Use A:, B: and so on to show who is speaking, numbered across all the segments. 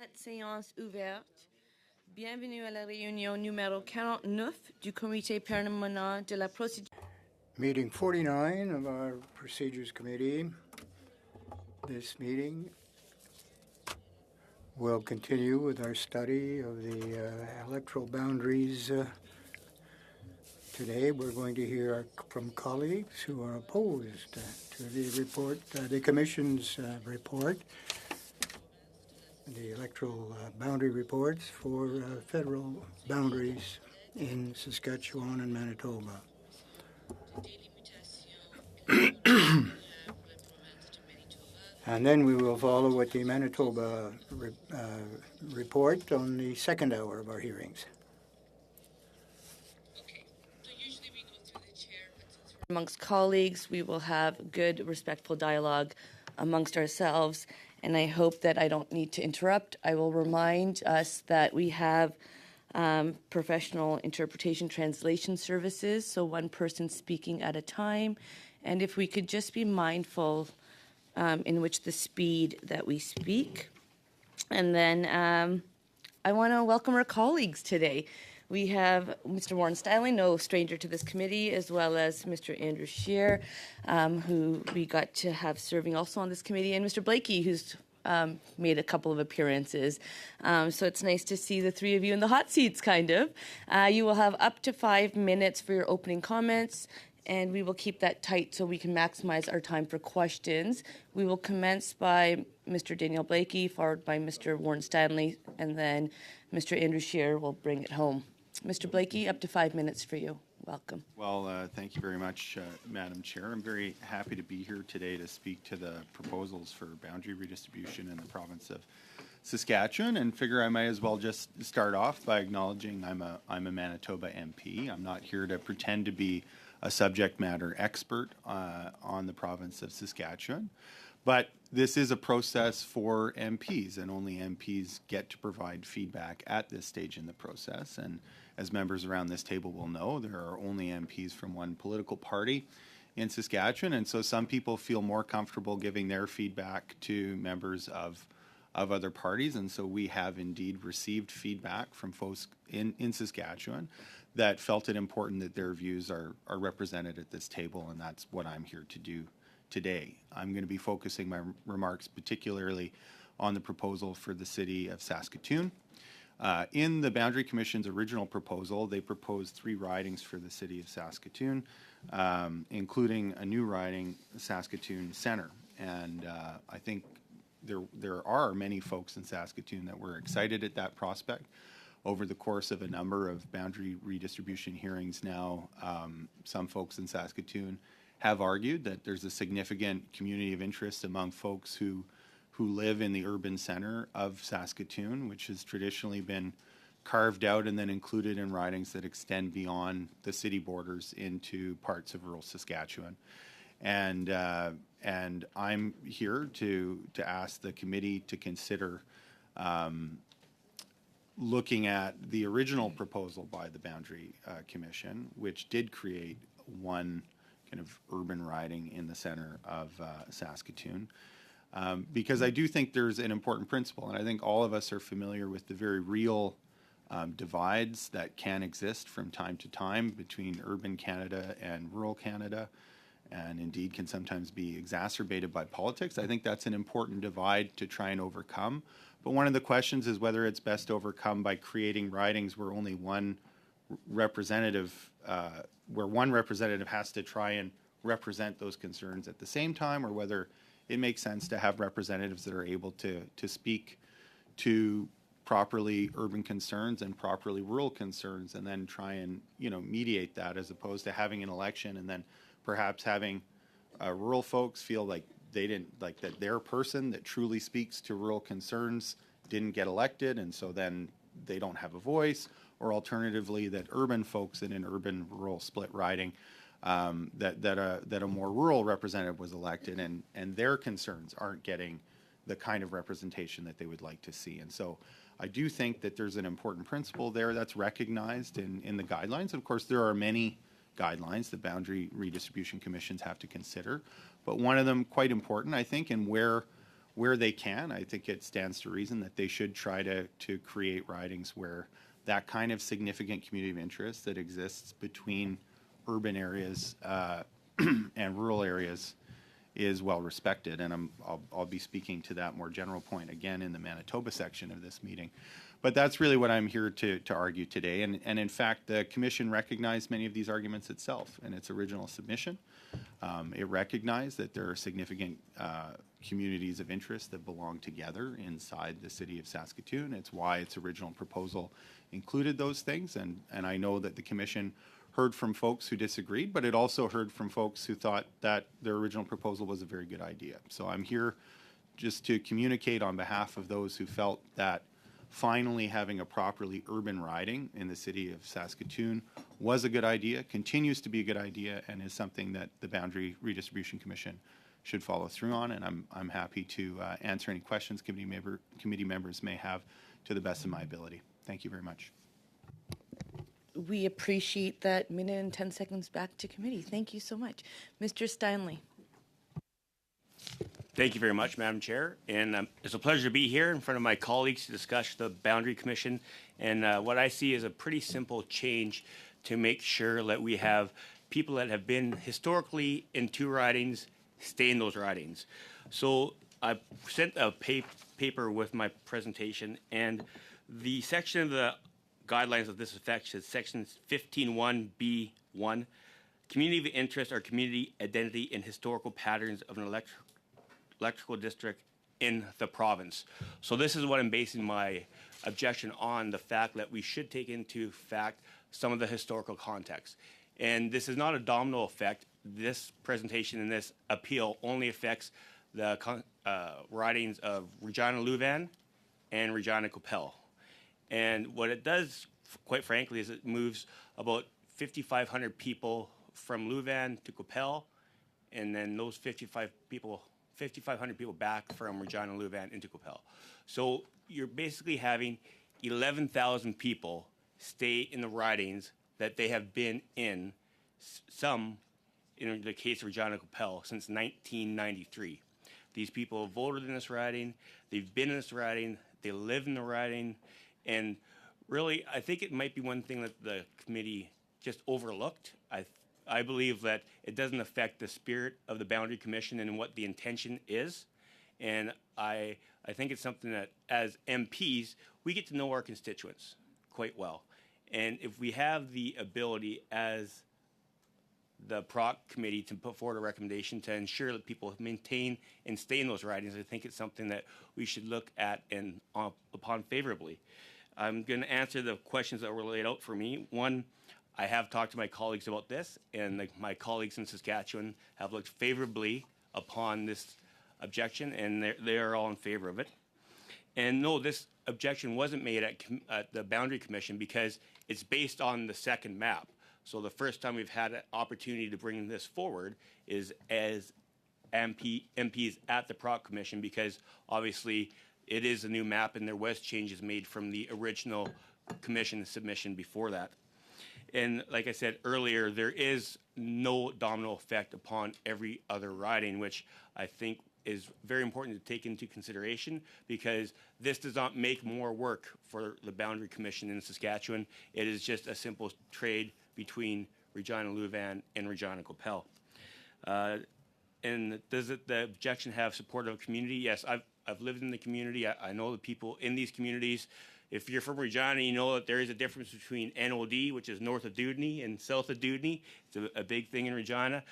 A: Cette séance ouverte. Bienvenue à la réunion numéro 49 du comité permanent de la procédure.
B: Meeting 49 of our Procedures Committee. This meeting will continue with our study of the electoral boundaries. Today we're going to hear from colleagues who are opposed to the report, the Commission's report, the electoral boundary reports for federal boundaries in Saskatchewan and Manitoba. And then we will follow with the Manitoba report on the second hour of our hearings.
A: Amongst colleagues, we will have good, respectful dialogue amongst ourselves, and I hope that I don't need to interrupt. I will remind us that we have professional interpretation translation services, so one person speaking at a time, and if we could just be mindful in which the speed that we speak. And then I want to welcome our colleagues today. We have Mr. Warren Styling, no stranger to this committee, as well as Mr. Andrew Scheer, who we got to have serving also on this committee, and Mr. Blakey, who's made a couple of appearances. So it's nice to see the three of you in the hot seats, kind of. You will have up to 5 minutes for your opening comments, and we will keep that tight so we can maximize our time for questions. We will commence by Mr. Daniel Blakey, followed by Mr. Warren Stanley, and then Mr. Andrew Scheer will bring it home. Mr. Blakey, up to 5 minutes for you. Welcome.
C: Well, thank you very much, Madam Chair. I'm very happy to be here today to speak to the proposals for boundary redistribution in the province of Saskatchewan, and figure I might as well just start off by acknowledging I'm a Manitoba MP. I'm not here to pretend to be a subject matter expert on the province of Saskatchewan, but this is a process for MPs, and only MPs get to provide feedback at this stage in the process. And as members around this table will know, there are only MPs from one political party in Saskatchewan, and so some people feel more comfortable giving their feedback to members of other parties, and so we have indeed received feedback from folks in Saskatchewan that felt it important that their views are represented at this table, and that's what I'm here to do today. I'm going to be focusing my remarks particularly on the proposal for the city of Saskatoon. In the Boundary Commission's original proposal, they proposed 3 ridings for the city of Saskatoon, including a new riding, Saskatoon Centre. And I think there are many folks in Saskatoon that were excited at that prospect. Over the course of a number of boundary redistribution hearings now, some folks in Saskatoon have argued that there's a significant community of interest among folks who live in the urban center of Saskatoon, which has traditionally been carved out and then included in ridings that extend beyond the city borders into parts of rural Saskatchewan. And I'm here to ask the committee to consider looking at the original proposal by the Boundary Commission, which did create one kind of urban riding in the center of Saskatoon. Because I do think there's an important principle, and I think all of us are familiar with the very real divides that can exist from time to time between urban Canada and rural Canada, and indeed can sometimes be exacerbated by politics. I think that's an important divide to try and overcome. But one of the questions is whether it's best overcome by creating ridings where only one representative, has to try and represent those concerns at the same time, or whether it makes sense to have representatives that are able to speak to properly urban concerns and properly rural concerns, and then try and mediate that, as opposed to having an election and then perhaps having rural folks feel like they didn't, like that their person that truly speaks to rural concerns didn't get elected, and so then they don't have a voice, or alternatively that urban folks in an urban rural split riding that a more rural representative was elected, and their concerns aren't getting the kind of representation that they would like to see. And so I do think that there's an important principle there that's recognized in the guidelines. Of course, there are many guidelines that boundary redistribution commissions have to consider, but one of them quite important, I think, and where where they can, I think it stands to reason that they should try to create ridings where that kind of significant community of interest that exists between urban areas and rural areas is well respected. And I'll be speaking to that more general point again in the Manitoba section of this meeting. But that's really what I'm here to argue today. And in fact, the Commission recognized many of these arguments itself in its original submission. It recognized that there are significant communities of interest that belong together inside the city of Saskatoon. It's why its original proposal included those things. And I know that the Commission heard from folks who disagreed, but it also heard from folks who thought that their original proposal was a very good idea. So I'm here just to communicate on behalf of those who felt that finally having a properly urban riding in the city of Saskatoon was a good idea, continues to be a good idea, and is something that the Boundary Redistribution Commission should follow through on. And I'm happy to answer any questions committee members may have to the best of my ability. Thank you very much.
A: We appreciate that minute and 10 seconds back to committee. Thank you so much. Mr. Stanley.
D: Thank you very much, Madam Chair. And it's a pleasure to be here in front of my colleagues to discuss the Boundary Commission. And what I see is a pretty simple change to make sure that we have people that have been historically in 2 ridings stay in those ridings. So I sent a paper with my presentation, and the section of the guidelines of this effect is section 15.1b1, community of interest or community identity and historical patterns of an electrical district in the province. So this is what I'm basing my objection on, the fact that we should take into fact some of the historical context. And this is not a domino effect. This presentation and this appeal only affects the ridings of Regina Louvain and Regina Coupel. And what it does, quite frankly, is it moves about 5,500 people from Louvain to Coupel, and then those 5,500 people back from Regina Louvain into Coupel. So you're basically having 11,000 people stay in the ridings that they have been in, some, in the case of Regina Coupel, since 1993. These people have voted in this riding, they've been in this riding, they live in the riding, and really, I think it might be one thing that the committee just overlooked. I believe that it doesn't affect the spirit of the Boundary Commission and what the intention is. And I think it's something that, as MPs, we get to know our constituents quite well. And if we have the ability as the PROC committee to put forward a recommendation to ensure that people maintain and stay in those ridings, I think it's something that we should look at and upon favorably. I'm going to answer the questions that were laid out for me. One, I have talked to my colleagues about this, and my colleagues in Saskatchewan have looked favorably upon this objection, and they are all in favor of it. And no, this objection wasn't made at the Boundary Commission because it's based on the second map. So the first time we've had an opportunity to bring this forward is as MPs at the PROC Commission, because obviously it is a new map and there was changes made from the original commission submission before that. And like I said earlier, there is no domino effect upon every other riding, which I think is very important to take into consideration, because this does not make more work for the Boundary Commission in Saskatchewan. It is just a simple trade between Regina Louvain and Regina Coupel. And does the objection have support of a community? Yes, I've lived in the community. I know the people in these communities. If you're from Regina, you know that there is a difference between NOD, which is north of Dewdney, and south of Dewdney. It's a big thing in Regina.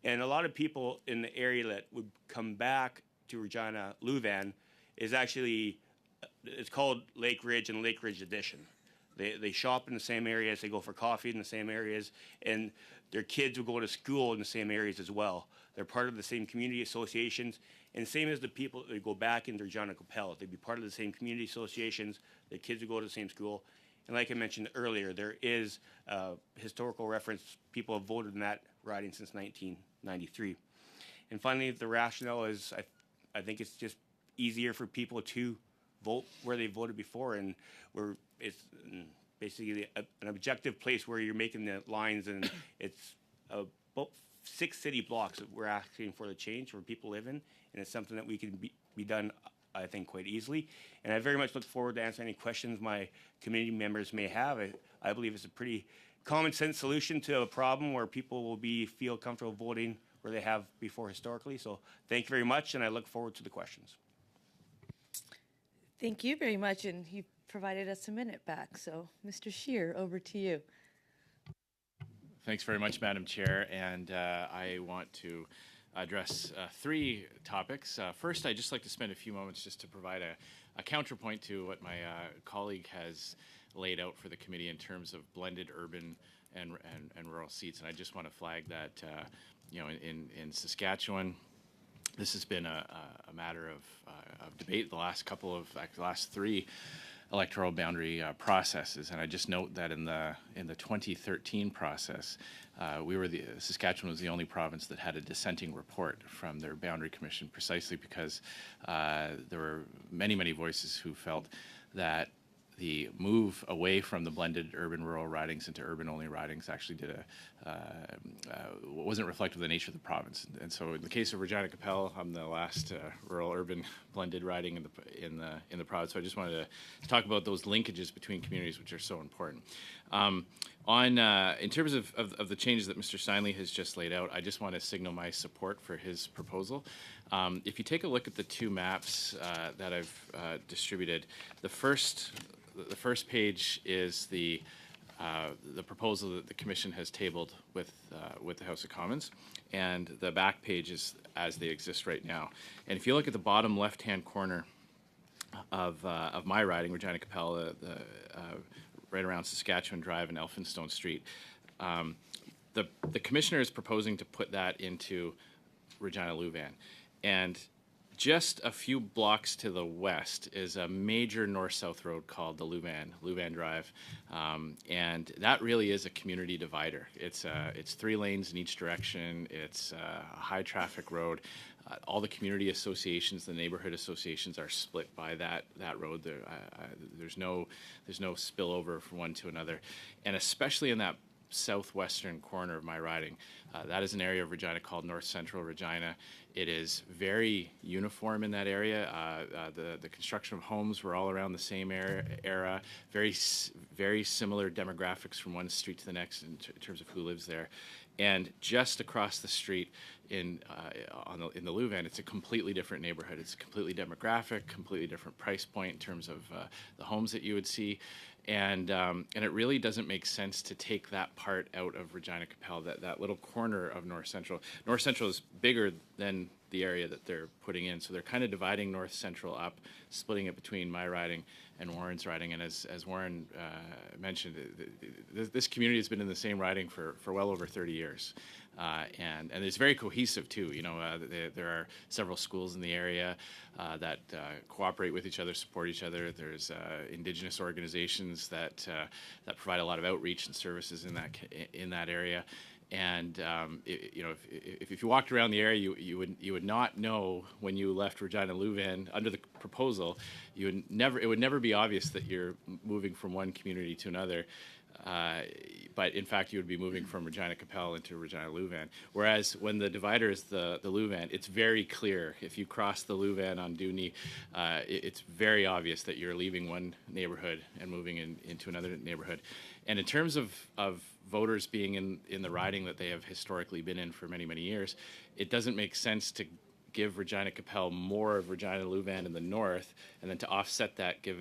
D: And a lot of people in the area that would come back to Regina Louvain is actually, it's called Lake Ridge and Lake Ridge Edition. They shop in the same areas, they go for coffee in the same areas, and their kids will go to school in the same areas as well. They're part of the same community associations, and same as the people that go back into Regina Coupel. They'd be part of the same community associations, their kids will go to the same school. And like I mentioned earlier, there is historical reference. People have voted in that riding since 1993. And finally, the rationale is I think it's just easier for people to vote where they voted before, and it's basically an objective place where you're making the lines, and it's about 6 city blocks that we're asking for the change where people live in, and it's something that we can be done, I think, quite easily. And I very much look forward to answering any questions my committee members may have. I believe it's a pretty common sense solution to a problem where people will feel comfortable voting where they have before historically. So thank you very much, and I look forward to the questions.
A: Thank you very much, and you provided us a minute back. So, Mr. Scheer, over to you.
E: Thanks very much, Madam Chair, and I want to address three topics. First, I'd just like to spend a few moments just to provide a counterpoint to what my colleague has laid out for the committee in terms of blended urban and rural seats. And I just want to flag that, in Saskatchewan, this has been a matter of debate the last three electoral boundary processes, and I just note that in the 2013 process, Saskatchewan was the only province that had a dissenting report from their boundary commission, precisely because there were many voices who felt that the move away from the blended urban-rural ridings into urban-only ridings actually wasn't reflective of the nature of the province. And so, in the case of Regina Capel, I'm the last rural-urban blended riding in the province. So I just wanted to talk about those linkages between communities, which are so important. In terms of the changes that Mr. Steinle has just laid out, I just want to signal my support for his proposal. If you take a look at the two maps that I've distributed, the first page is the proposal that the Commission has tabled with the House of Commons, and the back page is as they exist right now. And if you look at the bottom left-hand corner of my riding, Regina Capel, right around Saskatchewan Drive and Elphinstone Street, the Commissioner is proposing to put that into Regina Louvain. And just a few blocks to the west is a major north-south road called the Louvain Drive, and that really is a community divider. It's 3 lanes in each direction. It's a high-traffic road. All the community associations, the neighborhood associations, are split by that road. There's no spillover from one to another, and especially in that southwestern corner of my riding, that is an area of Regina called North Central Regina. It is very uniform in that area. The construction of homes were all around the same era. Very similar demographics from one street to the next in terms of who lives there. And just across the street in the Louvain, it's a completely different neighborhood. It's completely demographic, completely different price point in terms of the homes that you would see. And it really doesn't make sense to take that part out of Regina Capel, that little corner of North Central. North Central is bigger than the area that they're putting in, so they're kind of dividing North Central up, splitting it between my riding and Warren's riding. And as Warren mentioned, this community has been in the same riding for well over 30 years. And it's very cohesive too. There are several schools in the area that cooperate with each other, support each other. There's Indigenous organizations that provide a lot of outreach and services in that area. And if you walked around the area, you would not know when you left Regina Louvain under the proposal. It would never be obvious that you're moving from one community to another. But in fact, you would be moving from Regina Capel into Regina Louvain. Whereas when the divider is the Louvain, it's very clear. If you cross the Louvain on Dooney, it's very obvious that you're leaving one neighborhood and moving into another neighborhood. And in terms of voters being in the riding that they have historically been in for many years, it doesn't make sense to give Regina Capel more of Regina Louvain in the north, and then to offset that, give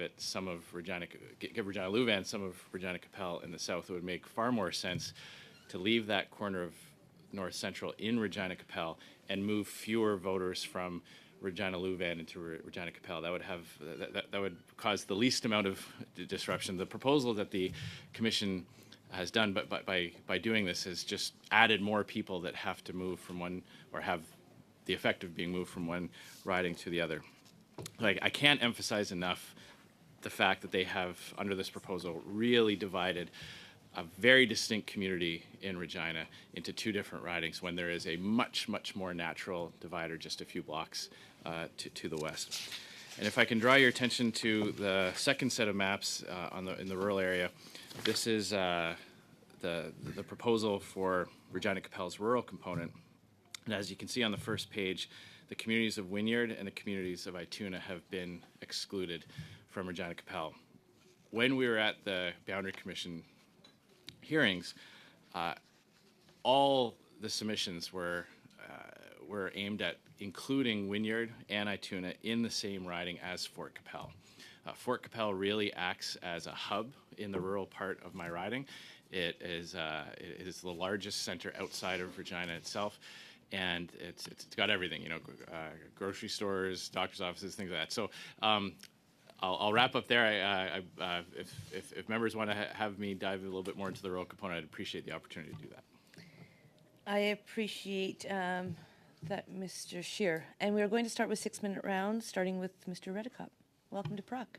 E: Regina Louvain some of Regina Capel in the south. It would make far more sense to leave that corner of North Central in Regina Capel and move fewer voters from Regina Louvain into Regina Capel. That would cause the least amount of disruption. The proposal that the Commission has done, but by doing this, has just added more people that have to move from one, or have the effect of being moved from one riding to the other. I can't emphasize enough the fact that they have, under this proposal, really divided a very distinct community in Regina into 2 different ridings, when there is a much more natural divider just a few blocks to the west. And if I can draw your attention to the second set of maps in the rural area, this is the proposal for Regina Capel's rural component. And as you can see on the first page, the communities of Wynyard and the communities of Ituna have been excluded from Regina Capel. When we were at the Boundary Commission hearings, all the submissions were aimed at including Wynyard and Ituna in the same riding as Fort Capel. Fort Capel really acts as a hub in the rural part of my riding. It is the largest center outside of Regina itself, and it's got everything, grocery stores, doctor's offices, things like that. So I'll wrap up there. If members want to have me dive a little bit more into the rural component, I'd appreciate the opportunity to do that.
A: I appreciate that, Mr. Scheer. And we're going to start with 6-minute rounds, starting with Mr. Redicott. Welcome to PROC.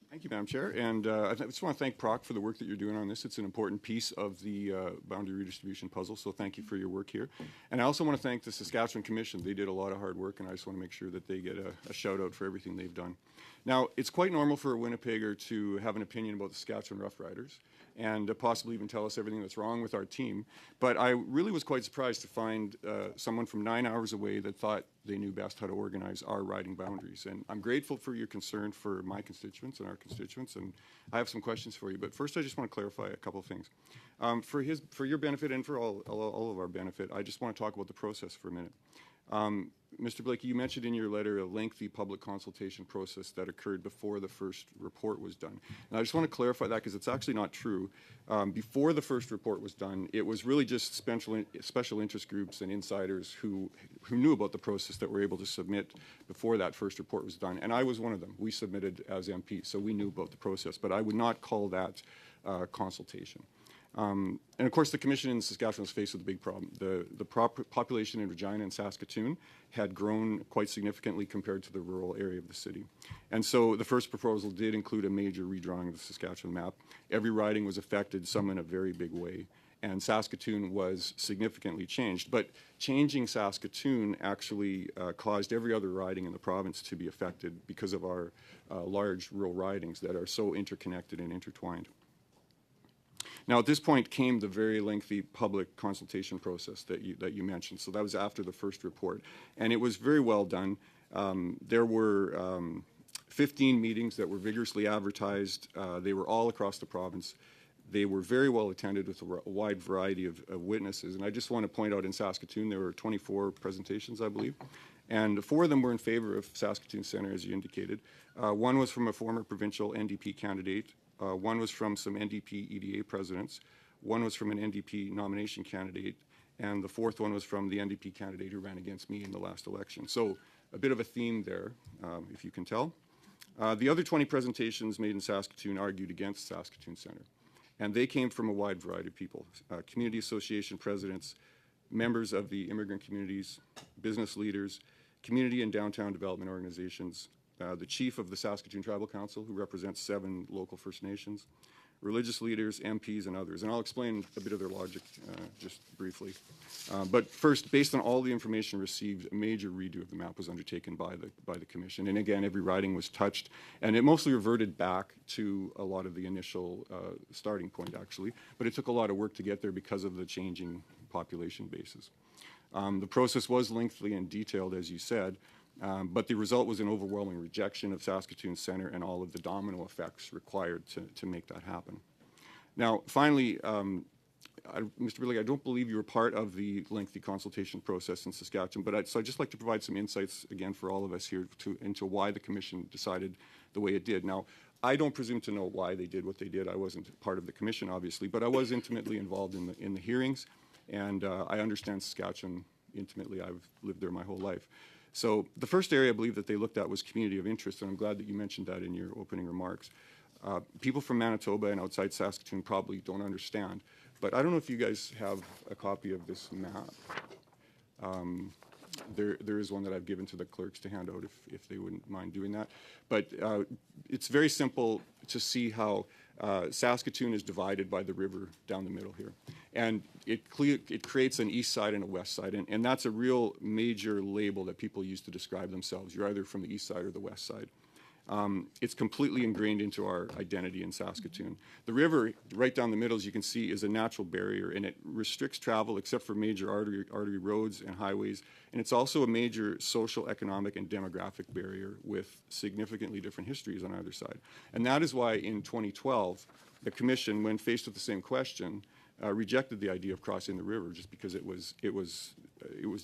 F: Thank you, Madam Chair. And I just want to thank PROC for the work that you're doing on this. It's an important piece of the boundary redistribution puzzle, so thank you for your work here. And I also want to thank the Saskatchewan Commission. They did a lot of hard work, and I just want to make sure that they get a shout out for everything they've done. Now, it's quite normal for a Winnipegger to have an opinion about the Saskatchewan Rough Riders and possibly even tell us everything that's wrong with our team. But I really was quite surprised to find someone from 9 hours away that thought they knew best how to organize our riding boundaries. And I'm grateful for your concern for my constituents and our constituents, and I have some questions for you. But first, I just want to clarify a couple of things. For your benefit and for all of our benefit, I just want to talk about the process for a minute. Mr. Blakey, you mentioned in your letter a lengthy public consultation process that occurred before the first report was done. And I just want to clarify that because it's actually not true. Before the first report was done, it was really just special interest groups and insiders who knew about the process that were able to submit before that first report was done. And I was one of them. We submitted as MPs, so we knew about the process. But I would not call that consultation. And of course, the Commission in Saskatchewan was faced with a big problem. The population in Regina and Saskatoon had grown quite significantly compared to the rural area of the city. And so the first proposal did include a major redrawing of the Saskatchewan map. Every riding was affected, some in a very big way. And Saskatoon was significantly changed. But changing Saskatoon actually caused every other riding in the province to be affected because of our large rural ridings that are so interconnected and intertwined. Now, at this point came the very lengthy public consultation process that you mentioned. So that was after the first report, and it was very well done. There were 15 meetings that were vigorously advertised. They were all across the province. They were very well attended with a wide variety of witnesses. And I just want to point out in Saskatoon there were 24 presentations, I believe, and 4 of them were in favor of Saskatoon Centre, as you indicated. One was from a former provincial NDP candidate. One was from some NDP EDA presidents. One was from an NDP nomination candidate. And the 4th one was from the NDP candidate who ran against me in the last election. So a bit of a theme there, if you can tell. The other 20 presentations made in Saskatoon argued against Saskatoon Centre. And they came from a wide variety of people, community association presidents, members of the immigrant communities, business leaders, community and downtown development organizations, the chief of the Saskatoon Tribal Council, who represents 7 local First Nations, religious leaders, MPs, and others. And I'll explain a bit of their logic just briefly. But first, based on all the information received, a major redo of the map was undertaken by the Commission. And again, every riding was touched, and it mostly reverted back to a lot of the initial starting point, actually. But it took a lot of work to get there because of the changing population bases. The process was lengthy and detailed, as you said. But the result was an overwhelming rejection of Saskatoon Centre and all of the domino effects required to make that happen. Now, finally, Mr. Billig, I don't believe you were part of the lengthy consultation process in Saskatchewan, but so I'd just like to provide some insights, again, for all of us here into why the Commission decided the way it did. Now, I don't presume to know why they did what they did. I wasn't part of the Commission, obviously, but I was intimately involved in the hearings, and I understand Saskatchewan intimately. I've lived there my whole life. So the first area I believe that they looked at was community of interest, and I'm glad that you mentioned that in your opening remarks. People from Manitoba and outside Saskatoon probably don't understand, but I don't know if you guys have a copy of this map. There is one that I've given to the clerks to hand out if they wouldn't mind doing that. But it's very simple to see how Saskatoon is divided by the river down the middle here. And it creates an east side and a west side, and that's a real major label that people use to describe themselves. You're either from the east side or the west side. It's completely ingrained into our identity in Saskatoon. The river, right down the middle, as you can see, is a natural barrier, and it restricts travel except for major artery roads and highways. And it's also a major social, economic, and demographic barrier with significantly different histories on either side. And that is why in 2012, the Commission, when faced with the same question, rejected the idea of crossing the river just because it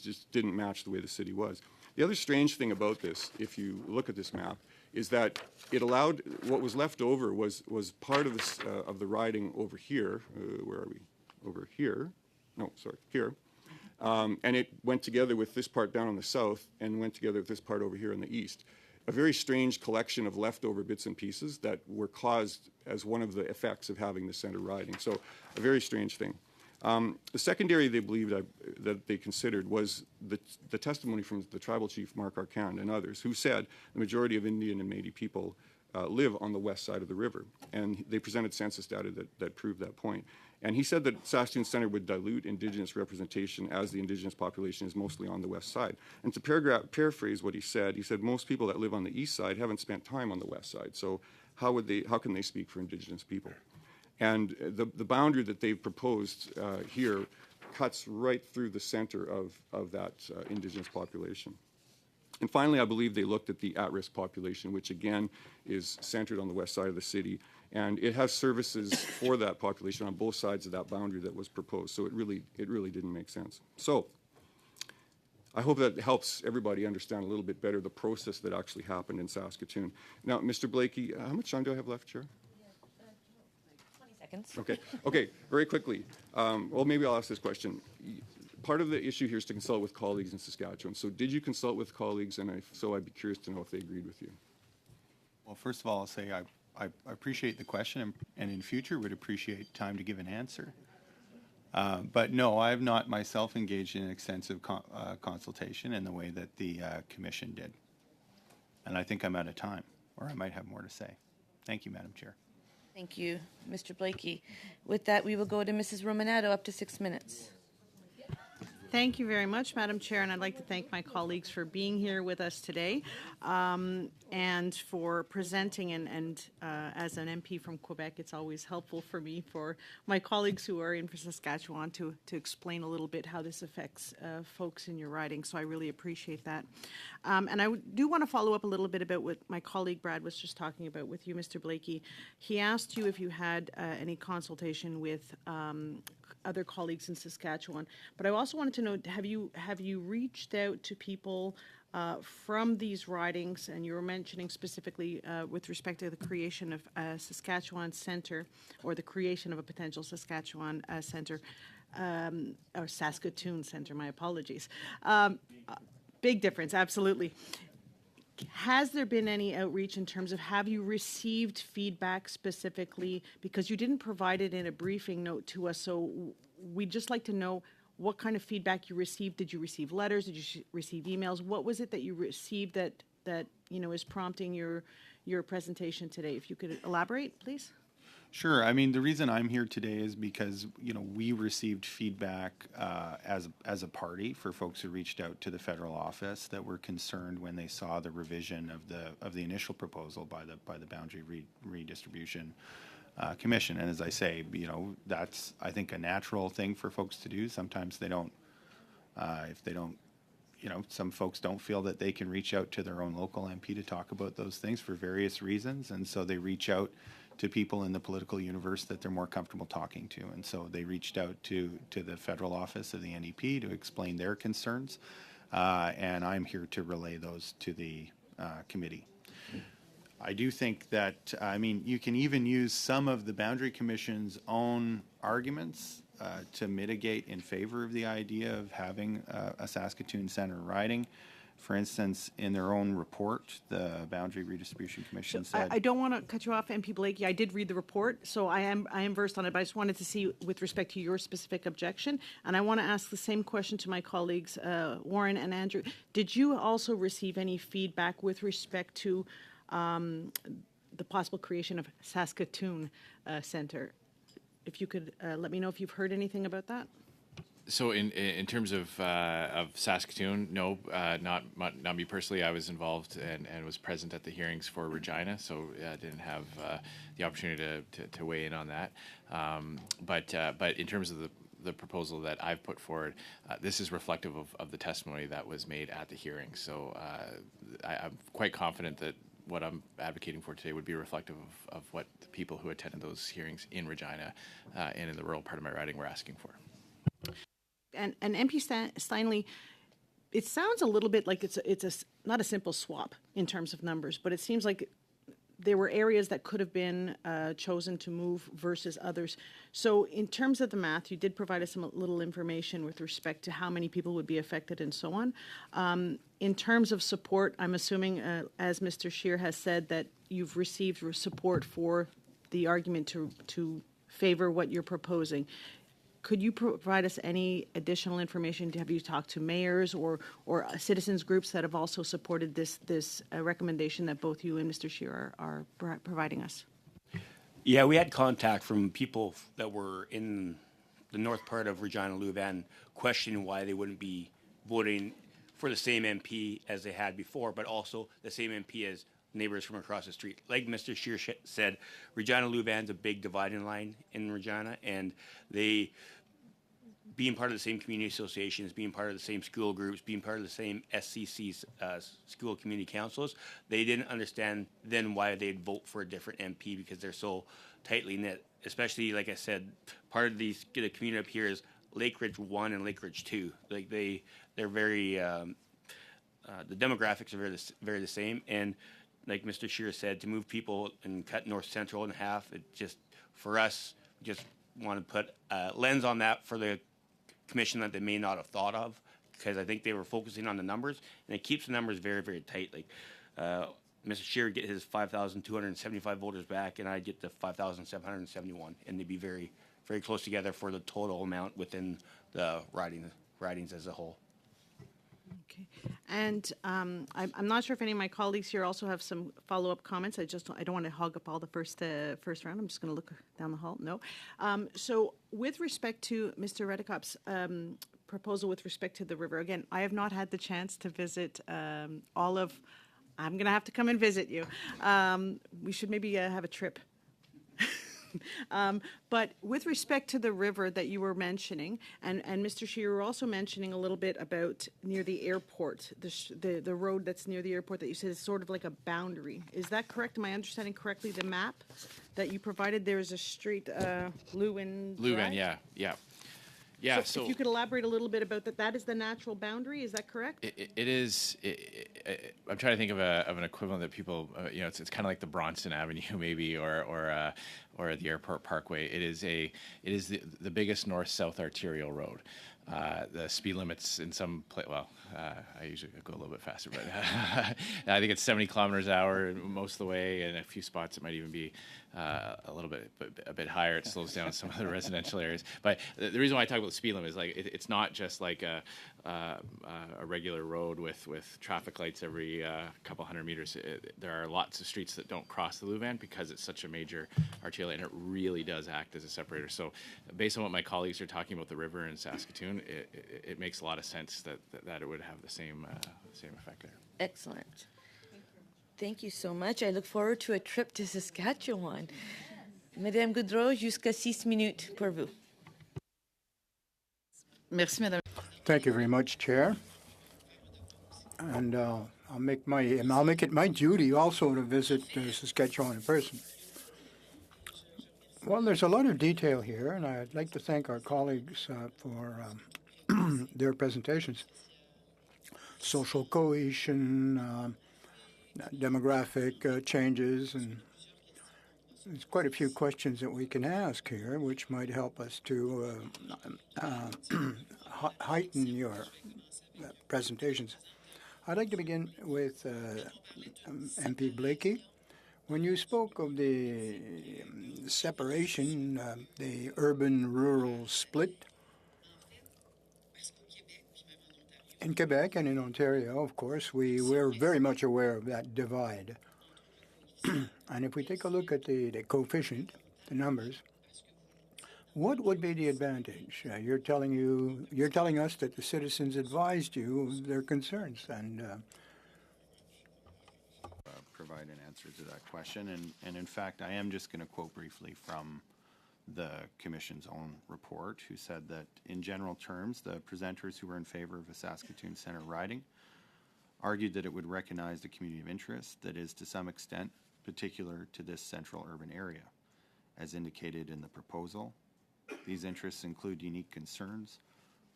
F: just didn't match the way the city was. The other strange thing about this, if you look at this map, is that it allowed, what was left over was part of this of the riding over here. Where are we? Over here. No, sorry, here. And it went together with this part down on the south and went together with this part over here in the east. A very strange collection of leftover bits and pieces that were caused as one of the effects of having the center riding. So a very strange thing. The secondary they believed that they considered was the testimony from the tribal chief Mark Arcand and others, who said the majority of Indian and Métis people live on the west side of the river, and they presented census data that proved that point. And he said that Saskatoon Centre would dilute Indigenous representation as the Indigenous population is mostly on the west side. And to paraphrase what he said most people that live on the east side haven't spent time on the west side, so how can they speak for Indigenous people? And the boundary that they've proposed here cuts right through the center of that Indigenous population. And finally, I believe they looked at the at-risk population, which again is centered on the west side of the city. And it has services for that population on both sides of that boundary that was proposed. So it really didn't make sense. So I hope that helps everybody understand a little bit better the process that actually happened in Saskatoon. Now, Mr. Blakey, how much time do I have left, Chair?
A: 20 seconds.
F: Okay, very quickly. Well, maybe I'll ask this question. Part of the issue here is to consult with colleagues in Saskatchewan. So did you consult with colleagues? And if so, I'd be curious to know if they agreed with you.
C: Well, first of all, I'll say I appreciate the question, and in future would appreciate time to give an answer. But no, I have not myself engaged in an extensive consultation in the way that the Commission did. And I think I'm out of time, or I might have more to say. Thank you, Madam Chair.
A: Thank you, Mr. Blakey. With that, we will go to Mrs. Romanato, up to 6 minutes.
G: Thank you very much, Madam Chair, and I'd like to thank my colleagues for being here with us today and for presenting. And as an MP from Quebec, it's always helpful for me, for my colleagues who are in for Saskatchewan, to explain a little bit how this affects folks in your riding. So I really appreciate that. And I do want to follow up a little bit about what my colleague Brad was just talking about with you, Mr. Blakey. He asked you if you had any consultation with other colleagues in Saskatchewan, but I also wanted to know, have you reached out to people from these ridings, and you were mentioning specifically with respect to the creation of a Saskatchewan Centre, or the creation of a potential Saskatchewan Centre, or Saskatoon Centre, my apologies. Big difference, absolutely. Has there been any outreach in terms of, have you received feedback specifically? Because you didn't provide it in a briefing note to us, so we'd just like to know what kind of feedback you received. Did you receive letters? Did you receive emails? What was it that you received that is prompting your presentation today? If you could elaborate, please.
C: Sure. I mean, the reason I'm here today is because, we received feedback as a party for folks who reached out to the federal office that were concerned when they saw the revision of the initial proposal by the Boundary Redistribution Commission. And as I say, that's, I think, a natural thing for folks to do. Sometimes they don't, if they don't, some folks don't feel that they can reach out to their own local MP to talk about those things for various reasons. And so they reach out to people in the political universe that they're more comfortable talking to. And so they reached out to the federal office of the NDP to explain their concerns. And I'm here to relay those to the committee. I do think that, you can even use some of the Boundary Commission's own arguments to mitigate in favor of the idea of having a Saskatoon Centre riding. For instance, in their own report, the Boundary Redistribution Commission said...
G: I don't want to cut you off, MP Blakey. I did read the report, so I am versed on it, but I just wanted to see with respect to your specific objection. And I want to ask the same question to my colleagues, Warren and Andrew. Did you also receive any feedback with respect to the possible creation of Saskatoon Centre? If you could let me know if you've heard anything about that.
E: So in terms of Saskatoon, no, not me personally. I was involved and was present at the hearings for Regina, so I didn't have the opportunity to weigh in on that. But in terms of the proposal that I've put forward, this is reflective of the testimony that was made at the hearing. So I'm quite confident that what I'm advocating for today would be reflective of what the people who attended those hearings in Regina and in the rural part of my riding were asking for.
G: And MP Steinle, it sounds a little bit like it's not a simple swap in terms of numbers, but it seems like there were areas that could have been chosen to move versus others. So in terms of the math, you did provide us some little information with respect to how many people would be affected and so on. In terms of support, I'm assuming, as Mr. Scheer has said, that you've received support for the argument to favor what you're proposing. Could you provide us any additional information? Have you talked to mayors or citizens groups that have also supported this recommendation that both you and Mr. Scheer are providing us?
D: Yeah, we had contact from people that were in the north part of Regina Louvain questioning why they wouldn't be voting for the same MP as they had before, but also the same MP as neighbors from across the street. Like Mr. Scheer said, Regina Louvain's a big dividing line in Regina, and they, being part of the same community associations, being part of the same school groups, being part of the same SCC's school community councils, they didn't understand then why they'd vote for a different MP because they're so tightly knit. Especially, like I said, part of the community up here is Lake Ridge 1 and Lake Ridge 2. Like they're very, the demographics are very the same. And like Mr. Scheer said, to move people and cut North Central in half, it just, for us, just want to put a lens on that for the commission that they may not have thought of, because I think they were focusing on the numbers, and it keeps the numbers very, very tight. Like Mr. Scheer would get his 5,275 voters back, and I'd get the 5,771, and they'd be very, very close together for the total amount within the ridings as a whole.
G: Okay, and I'm not sure if any of my colleagues here also have some follow-up comments. I don't want to hog up all the first round. I'm just going to look down the hall. No. So with respect to Mr. Redekop's proposal with respect to the river, again, I have not had the chance to visit all of. I'm going to have to come and visit you. We should maybe have a trip. But with respect to the river that you were mentioning, and Mr. Scheer, you were also mentioning a little bit about near the airport, the road that's near the airport that you said is sort of like a boundary. Is that correct? Am I understanding correctly the map that you provided? There is a street, Lewin Drive?
E: Yeah,
G: so if you could elaborate a little bit about that, that is the natural boundary, is that correct?
E: It is. I'm trying to think of an equivalent that people, it's kind of like the Bronson Avenue maybe, or the Airport Parkway. It is the biggest north-south arterial road. The speed limits in some I usually go a little bit faster, but I think it's 70 kilometers an hour most of the way, and a few spots it might even be a bit higher. It slows down some of the residential areas. But the reason why I talk about the speed limit is like it's not just like a regular road with traffic lights every couple hundred meters. There are lots of streets that don't cross the Louvain because it's such a major arterial, and it really does act as a separator. So based on what my colleagues are talking about the river in Saskatoon, it makes a lot of sense that it would have the same effect there.
A: Excellent. Thank you so much. I look forward to a trip to Saskatchewan. Madame Goudreau, jusqu'à 6 minutes pour vous.
H: Merci, Madame.
B: Thank you very much, Chair. And I'll make it my duty also to visit Saskatchewan in person. Well, there's a lot of detail here, and I'd like to thank our colleagues for their presentations. Social cohesion, demographic changes, and there's quite a few questions that we can ask here, which might help us to heighten your presentations. I'd like to begin with MP Blakey. When you spoke of the separation, the urban-rural split, in Quebec and in Ontario, of course, we're very much aware of that divide. And if we take a look at the coefficient, the numbers, What would be the advantage? You're telling us that the citizens advised you of their concerns, and
C: Provide an answer to that question. And in fact, I am just going to quote briefly from the Commission's own report, who said that in general terms, the presenters who were in favor of a Saskatoon Centre riding argued that it would recognize the community of interest that is to some extent particular to this central urban area. As indicated in the proposal, these interests include unique concerns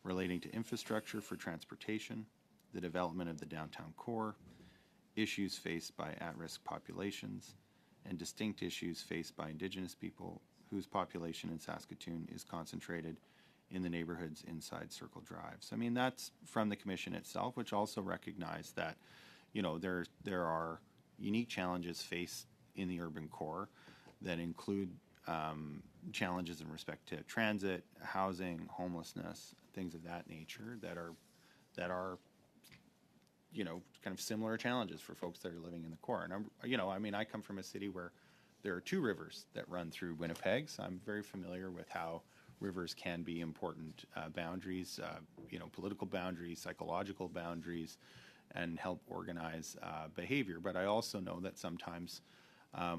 C: relating to infrastructure for transportation, the development of the downtown core, issues faced by at-risk populations, and distinct issues faced by Indigenous people whose population in Saskatoon is concentrated in the neighborhoods inside Circle Drive. So, I mean, that's from the Commission itself, which also recognized that, you know, there are unique challenges faced in the urban core that include challenges in respect to transit, housing, homelessness, things of that nature that are you know, kind of similar challenges for folks that are living in the core. And you know, I mean, I come from a city where there are 2 rivers that run through Winnipeg, so I'm very familiar with how rivers can be important boundaries, you know, political boundaries, psychological boundaries, and help organize behavior. But I also know that sometimes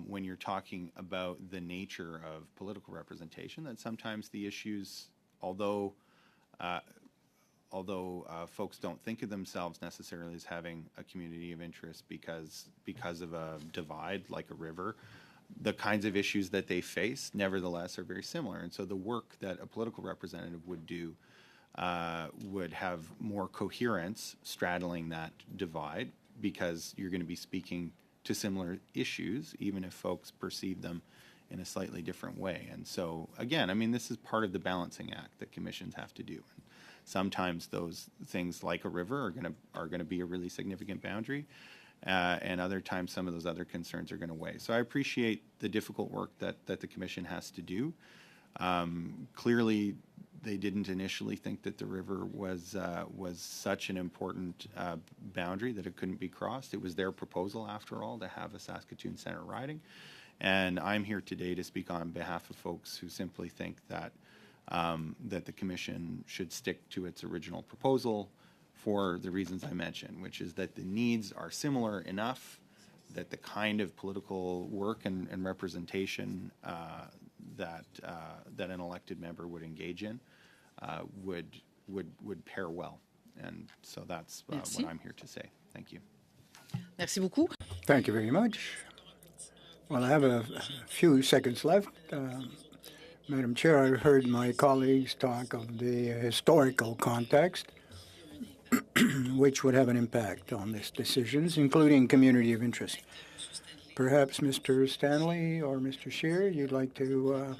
C: when you're talking about the nature of political representation, that sometimes the issues, although folks don't think of themselves necessarily as having a community of interest because of a divide like a river, the kinds of issues that they face nevertheless are very similar. And so the work that a political representative would do would have more coherence straddling that divide, because you're going to be speaking to similar issues even if folks perceive them in a slightly different way. And so again, I mean, this is part of the balancing act that commissions have to do. Sometimes those things like a river are going to be a really significant boundary, and other times some of those other concerns are going to weigh. So I appreciate the difficult work that the Commission has to do. Clearly, they didn't initially think that the river was such an important boundary that it couldn't be crossed. It was their proposal, after all, to have a Saskatoon Centre riding, and I'm here today to speak on behalf of folks who simply think that that the Commission should stick to its original proposal for the reasons I mentioned, which is that the needs are similar enough that the kind of political work and representation that an elected member would engage in would pair well. And so that's what I'm here to say. Thank you.
H: Merci beaucoup.
B: thank you very much. Well, I have a few seconds left. Madam Chair, I heard my colleagues talk of the historical context, which would have an impact on these decisions, including community of interest. Perhaps Mr. Stanley or Mr. Scheer, you'd like to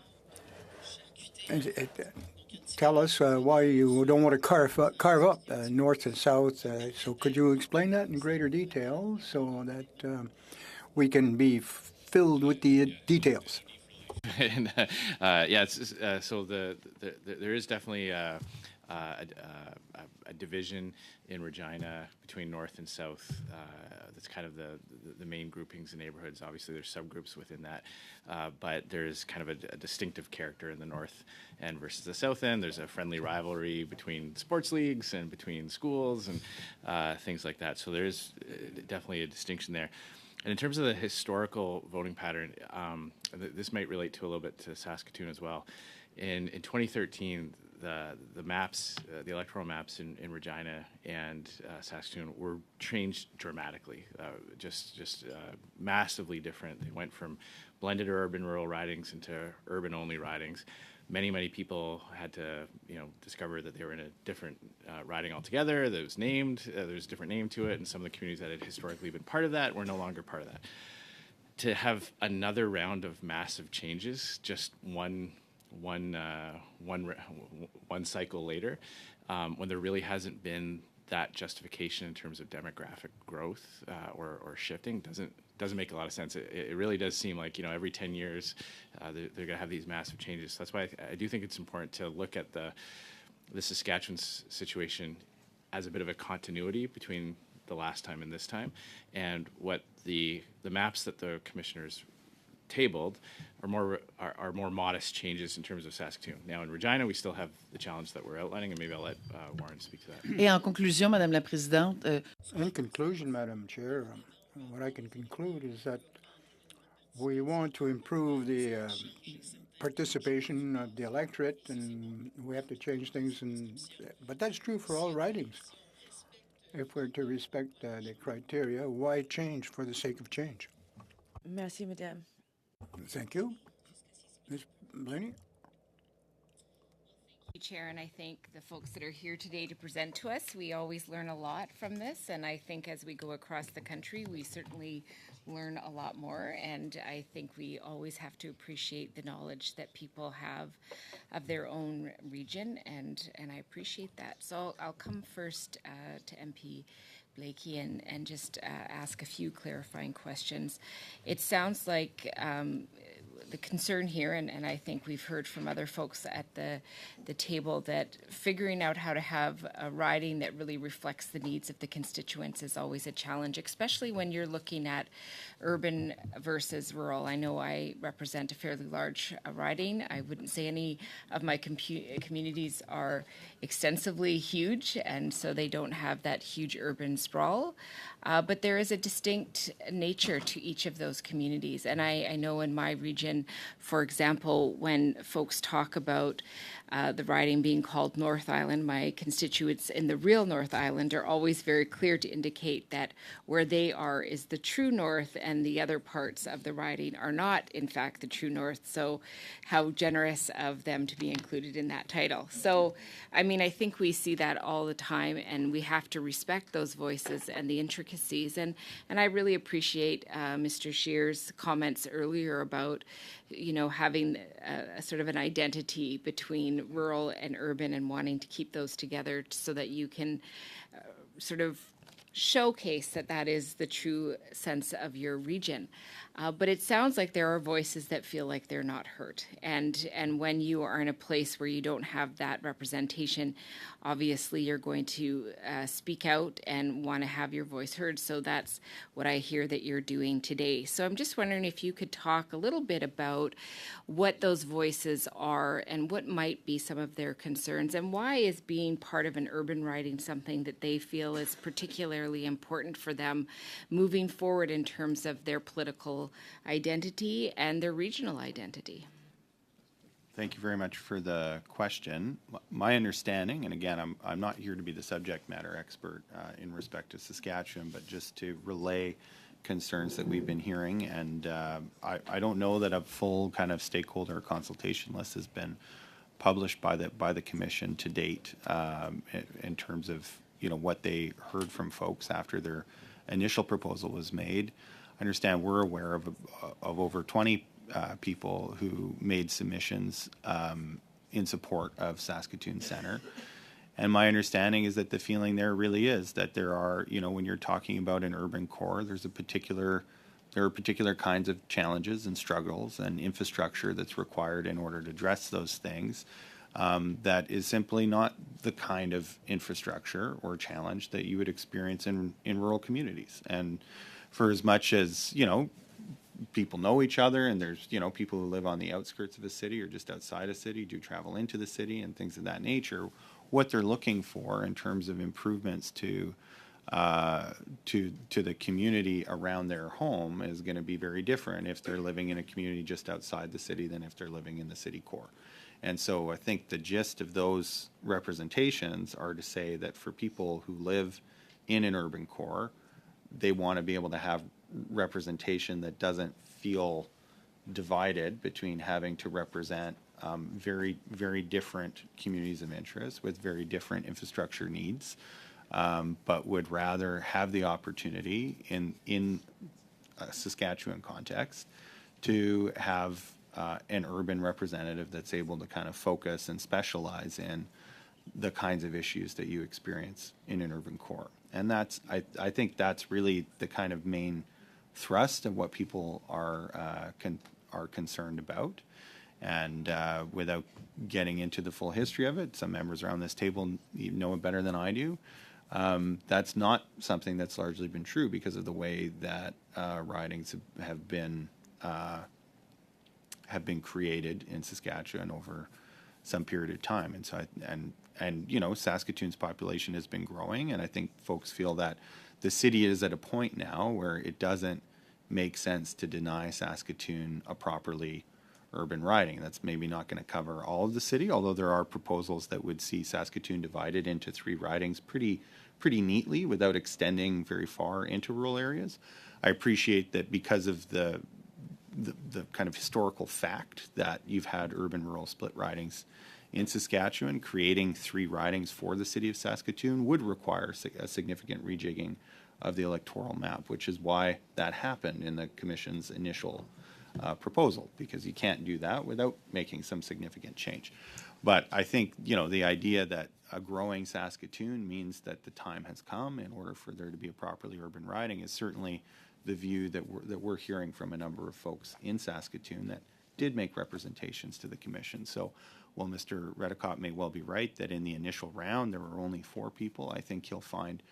B: tell us why you don't want to carve up north and south. So could you explain that in greater detail so that we can be filled with the details?
E: And, so there is definitely a division in Regina between north and south. That's kind of the main groupings and neighborhoods. Obviously, there's subgroups within that, but there's kind of a distinctive character in the north end versus the south end. There's a friendly rivalry between sports leagues and between schools and things like that. So there's definitely a distinction there. And in terms of the historical voting pattern, this might relate to a little bit to Saskatoon as well. In 2013, the maps, the electoral maps in Regina and Saskatoon were changed dramatically, just massively different. They went from blended urban rural ridings into urban only ridings. Many people had to discover that they were in a different riding altogether that was named. There's a different name to it, and some of the communities that had historically been part of that were no longer part of that. To have another round of massive changes, just one cycle later, when there really hasn't been that justification in terms of demographic growth or shifting, doesn't make a lot of sense. It really does seem like every 10 years they're going to have these massive changes. So that's why I do think it's important to look at the Saskatchewan situation as a bit of a continuity between the last time and this time, and what the maps that the commissioners tabled are more modest changes in terms of Saskatoon. Now in Regina, we still have the challenge that we're outlining, and maybe I'll let Warren speak to that.
H: Et en conclusion, Madame la Présidente,
B: In conclusion, Madam Chair, what I can conclude is that we want to improve the participation of the electorate, and we have to change things. But that's true for all ridings. If we're to respect the criteria, why change for the sake of change?
A: Merci, Madame.
B: Thank you. Ms. Blaney?
I: Chair, and I thank the folks that are here today to present to us. We always learn a lot from this, and I think as we go across the country, we certainly learn a lot more, and I think we always have to appreciate the knowledge that people have of their own region, and I appreciate that. So I'll come first to MP Blakey and just ask a few clarifying questions. It sounds like the concern here, and I think we've heard from other folks at the table, that figuring out how to have a riding that really reflects the needs of the constituents is always a challenge, especially when you're looking at urban versus rural. I know I represent a fairly large riding. I wouldn't say any of my communities are extensively huge, and so they don't have that huge urban sprawl. But there is a distinct nature to each of those communities. And I know in my region, for example, when folks talk about the riding being called North Island, my constituents in the real North Island are always very clear to indicate that where they are is the true North, and the other parts of the riding are not, in fact, the true North. So how generous of them to be included in that title. So, I mean, I think we see that all the time, and we have to respect those voices and the intricacies. And I really appreciate Mr. Scheer's comments earlier about, you know, having a sort of an identity between rural and urban and wanting to keep those together so that you can sort of showcase that that is the true sense of your region. But it sounds like there are voices that feel like they're not heard. And when you are in a place where you don't have that representation, obviously you're going to speak out and want to have your voice heard. So that's what I hear that you're doing today. So I'm just wondering if you could talk a little bit about what those voices are and what might be some of their concerns, and why is being part of an urban riding something that they feel is particularly important for them moving forward in terms of their political identity and their regional identity.
C: Thank you very much for the question. My understanding, and again, I'm not here to be the subject matter expert in respect to Saskatchewan, but just to relay concerns that we've been hearing. And I don't know that a full kind of stakeholder consultation list has been published by the commission to date in terms of, you know, what they heard from folks after their initial proposal was made. I understand we're aware of over 20 people who made submissions in support of Saskatoon Centre. And my understanding is that the feeling there really is that there are, you know, when you're talking about an urban core, there are particular kinds of challenges and struggles and infrastructure that's required in order to address those things. That is simply not the kind of infrastructure or challenge that you would experience in rural communities. And for as much as, you know, people know each other, and there's, you know, people who live on the outskirts of a city or just outside a city do travel into the city and things of that nature, what they're looking for in terms of improvements to the community around their home is going to be very different if they're living in a community just outside the city than if they're living in the city core. And so I think the gist of those representations are to say that for people who live in an urban core, they want to be able to have representation that doesn't feel divided between having to represent very, very different communities of interest with very different infrastructure needs, but would rather have the opportunity in a Saskatchewan context to have an urban representative that's able to kind of focus and specialize in the kinds of issues that you experience in an urban core. And that's, I think that's really the kind of main thrust of what people are concerned about. And without getting into the full history of it, some members around this table know it better than I do. That's not something that's largely been true because of the way that ridings have been have been created in Saskatchewan over some period of time. And so, Saskatoon's population has been growing, and I think folks feel that the city is at a point now where it doesn't make sense to deny Saskatoon a properly urban riding. That's maybe not going to cover all of the city, although there are proposals that would see Saskatoon divided into 3 ridings pretty neatly without extending very far into rural areas. I appreciate that because of the kind of historical fact that you've had urban-rural split ridings in Saskatchewan, creating 3 ridings for the city of Saskatoon would require a significant rejigging of the electoral map, which is why that happened in the Commission's initial proposal, because you can't do that without making some significant change. But I think, the idea that a growing Saskatoon means that the time has come in order for there to be a properly urban riding is certainly the view that we're hearing from a number of folks in Saskatoon that did make representations to the Commission. So while Mr. Redicott may well be right that in the initial round there were only 4 people, I think he'll find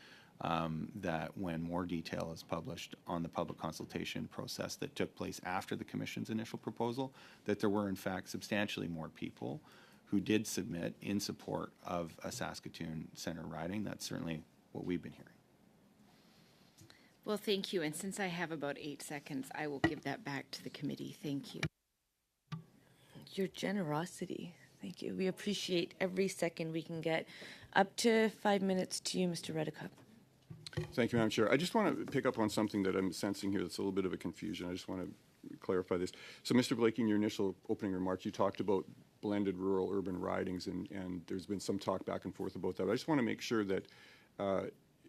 C: that when more detail is published on the public consultation process that took place after the Commission's initial proposal, that there were in fact substantially more people who did submit in support of a Saskatoon Centre riding. That's certainly what we've been hearing.
I: Well, thank you. And since I have about 8 seconds, I will give that back to the committee. Thank you.
A: Your generosity. Thank you. We appreciate every second we can get. Up to 5 minutes to you, Mr. Redicott.
F: Thank you, Madam Chair. I just want to pick up on something that I'm sensing here that's a little bit of a confusion. I just want to clarify this. So, Mr. Blakey, in your initial opening remarks, you talked about blended rural-urban ridings, and there's been some talk back and forth about that. But I just want to make sure that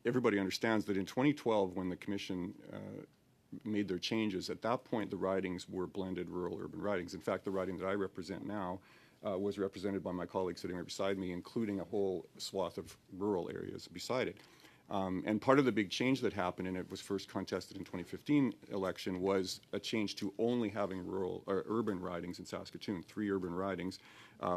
F: everybody understands that in 2012, when the Commission made their changes, at that point the ridings were blended rural-urban ridings. In fact, the riding that I represent now was represented by my colleague sitting right beside me, including a whole swath of rural areas beside it. And part of the big change that happened, and it was first contested in 2015 election, was a change to only having rural or urban ridings in Saskatoon, 3 urban ridings.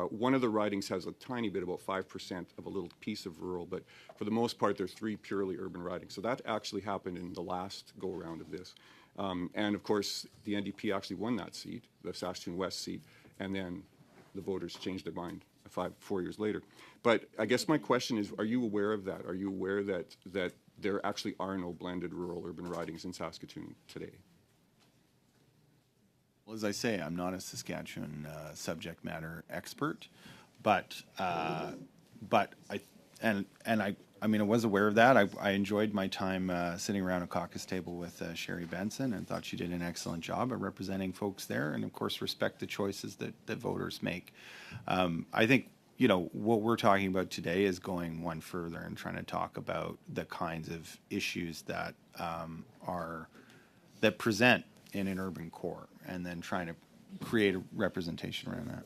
F: One of the ridings has a tiny bit, about 5% of a little piece of rural, but for the most part, there's 3 purely urban ridings. So that actually happened in the last go-around of this. And of course, the NDP actually won that seat, the Saskatoon West seat, and then the voters changed their mind 4 years later. But I guess my question is, are you aware of that? Are you aware that there actually are no blended rural-urban ridings in Saskatoon today?
C: Well, as I say, I'm not a Saskatchewan subject matter expert, but I was aware of that. I enjoyed my time sitting around a caucus table with Sherry Benson and thought she did an excellent job at representing folks there, and of course respect the choices that voters make. I think what we're talking about today is going one further and trying to talk about the kinds of issues that that present in an urban core, and then trying to create a representation around that.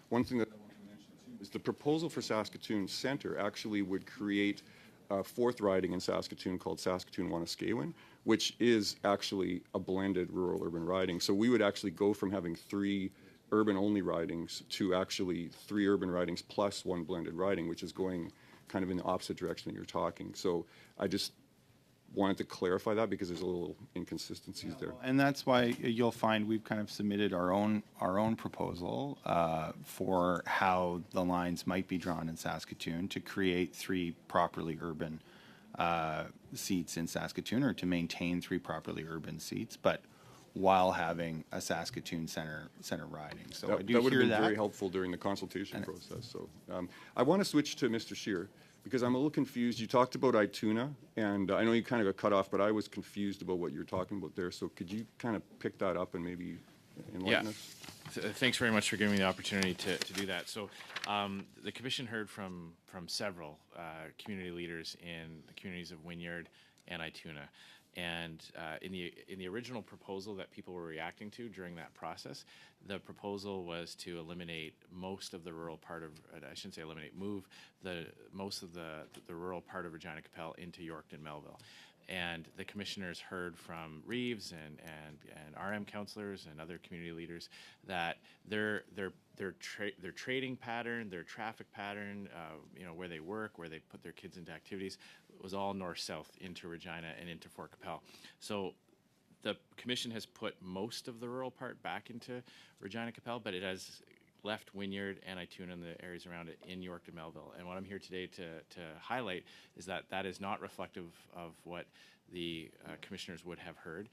F: One thing that I want to mention too is the proposal for Saskatoon Centre actually would create a 4th riding in Saskatoon called Saskatoon-Wanuskewin, which is actually a blended rural-urban riding. So we would actually go from having 3 urban-only ridings to actually 3 urban ridings plus 1 blended riding, which is going kind of in the opposite direction that you're talking. So I just wanted to clarify that because there's a little inconsistencies there.
C: And that's why you'll find we've kind of submitted our own proposal for how the lines might be drawn in Saskatoon to create 3 properly urban seats in Saskatoon, or to maintain 3 properly urban seats, but while having a Saskatoon center riding. So I do
F: that would
C: hear
F: have been
C: that.
F: very helpful during the consultation process. So I want to switch to Mr. Scheer, because I'm a little confused. You talked about Ituna, and I know you kind of got cut off, but I was confused about what you were talking about there. So could you kind of pick that up and maybe enlighten us?
E: Thanks very much for giving me the opportunity to do that. So the Commission heard from several community leaders in the communities of Wynyard and Ituna. And in the original proposal that people were reacting to during that process, the proposal was to eliminate most of the rural part of, I shouldn't say eliminate, move most of the rural part of Regina Capel into Yorkton Melville. And the commissioners heard from Reeves and RM councillors and other community leaders that their trading pattern, their traffic pattern, where they work, where they put their kids into activities, was all north-south into Regina and into Fort Capel. So the commission has put most of the rural part back into Regina Capel, but it has left Wynyard and Ituna and the areas around it in York and Melville. And what I'm here today to highlight is that that is not reflective of what the commissioners would have heard.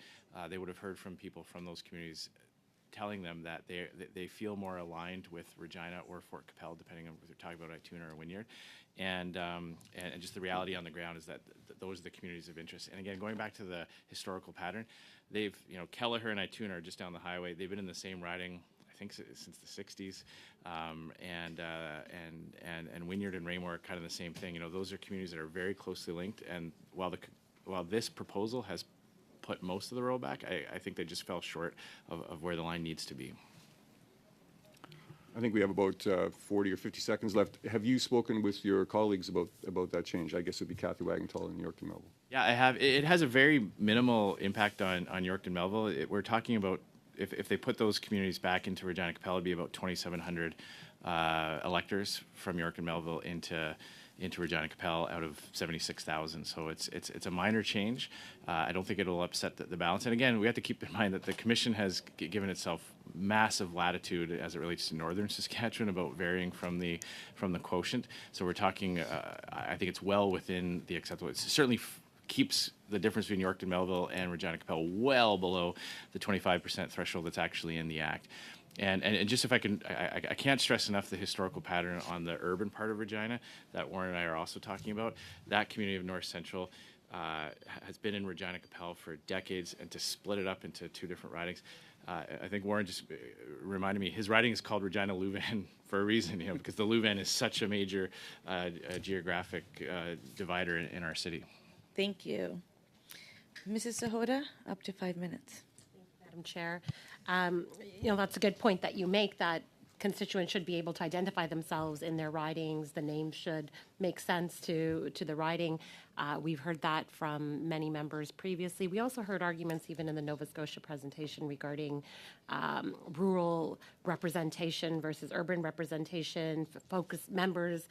E: They would have heard from people from those communities telling them that they feel more aligned with Regina or Fort Capel, depending on if they're talking about Ituna or Wynyard. And just the reality on the ground is that those are the communities of interest. And again, going back to the historical pattern, they've, Kelleher and Ituna are just down the highway. They've been in the same riding, I think, since the 60s. And Wynyard and Raymore are kind of the same thing. Those are communities that are very closely linked. And while this proposal has put most of the rural back, I think they just fell short of where the line needs to be.
F: I think we have about 40 or 50 seconds left. Have you spoken with your colleagues about that change? I guess it would be Kathy Wagenthal in York and Melville.
E: Yeah, I have. It has a very minimal impact on York and Melville. We're talking about if they put those communities back into Regina Capel, it'd be about 2,700 electors from York and Melville into Regina Capel out of 76,000. So it's a minor change. I don't think it'll upset the balance. And again, we have to keep in mind that the commission has given itself massive latitude as it relates to northern Saskatchewan about varying from the quotient. So we're talking. I think it's well within the acceptable. It certainly keeps the difference between York and Melville and Regina Capel well below the 25% threshold that's actually in the Act. And just if I can, I can't stress enough the historical pattern on the urban part of Regina that Warren and I are also talking about. That community of North Central has been in Regina Capel for decades, and to split it up into two different ridings, I think Warren just reminded me, his riding is called Regina Leuven for a reason, because the Leuven is such a major geographic divider in our city.
A: Thank you. Mrs. Sahota, up to 5 minutes.
J: Madam Chair. That's a good point that you make, that constituents should be able to identify themselves in their ridings. The names should make sense to the riding. We've heard that from many members previously. We also heard arguments even in the Nova Scotia presentation regarding rural representation versus urban representation, focus members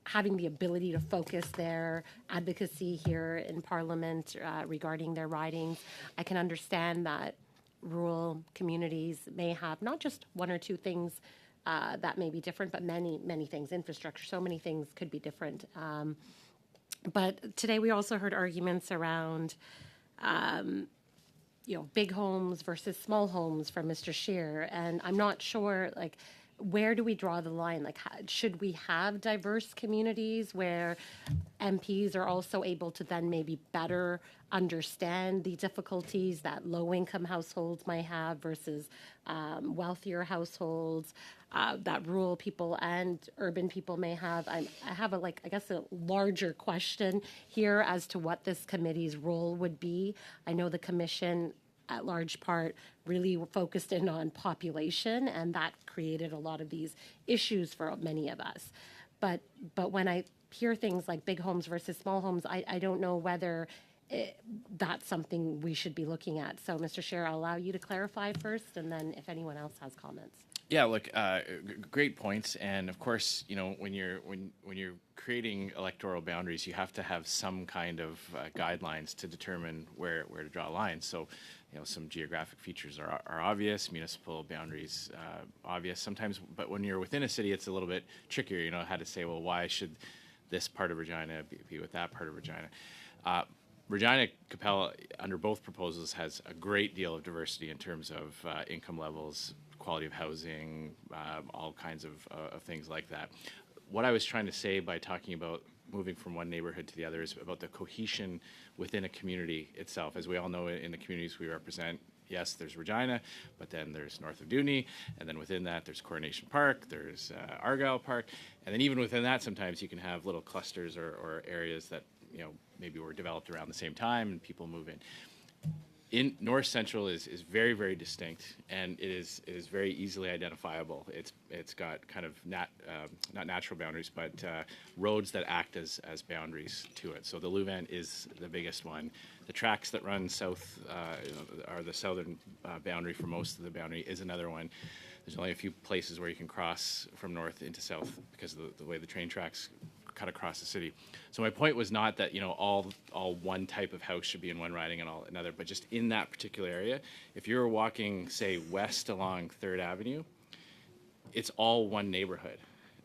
J: having the ability to focus their advocacy here in Parliament regarding their ridings. I can understand that rural communities may have not just one or two things that may be different, but many, many things. Infrastructure, so many things could be different. But today we also heard arguments around, big homes versus small homes from Mr. Scheer, and I'm not sure, where do we draw the line? Should we have diverse communities where MPs are also able to then maybe better understand the difficulties that low-income households might have versus wealthier households, that rural people and urban people may have? I have a larger question here as to what this committee's role would be. I know the commission at large part really focused in on population, and that created a lot of these issues for many of us. But when I hear things like big homes versus small homes, I don't know whether that's something we should be looking at. So, Mr. Scheer, I'll allow you to clarify first, and then if anyone else has comments.
E: Yeah, look, great points, and of course, when you're creating electoral boundaries, you have to have some kind of guidelines to determine where to draw lines. So, some geographic features are obvious, municipal boundaries obvious sometimes, but when you're within a city, it's a little bit trickier. How to say, well, why should this part of Regina be with that part of Regina? Regina Capel, under both proposals, has a great deal of diversity in terms of income levels, quality of housing, all kinds of things like that. What I was trying to say by talking about moving from one neighborhood to the other is about the cohesion within a community itself. As we all know, in the communities we represent, yes, there's Regina, but then there's north of Dooney, and then within that there's Coronation Park, there's Argyle Park, and then even within that sometimes you can have little clusters or areas that maybe were developed around the same time and people move in North Central is very, very distinct, and it is very easily identifiable. It's got kind of not natural boundaries, but roads that act as boundaries to it. So the Leuven is the biggest one. The tracks that run south are the southern boundary for most of the boundary is another one. There's only a few places where you can cross from north into south because of the way the train tracks cut across the city. So my point was not that, you know, all one type of house should be in one riding and all another, but just in that particular area, if you were walking, say, west along 3rd Avenue, it's all one neighborhood.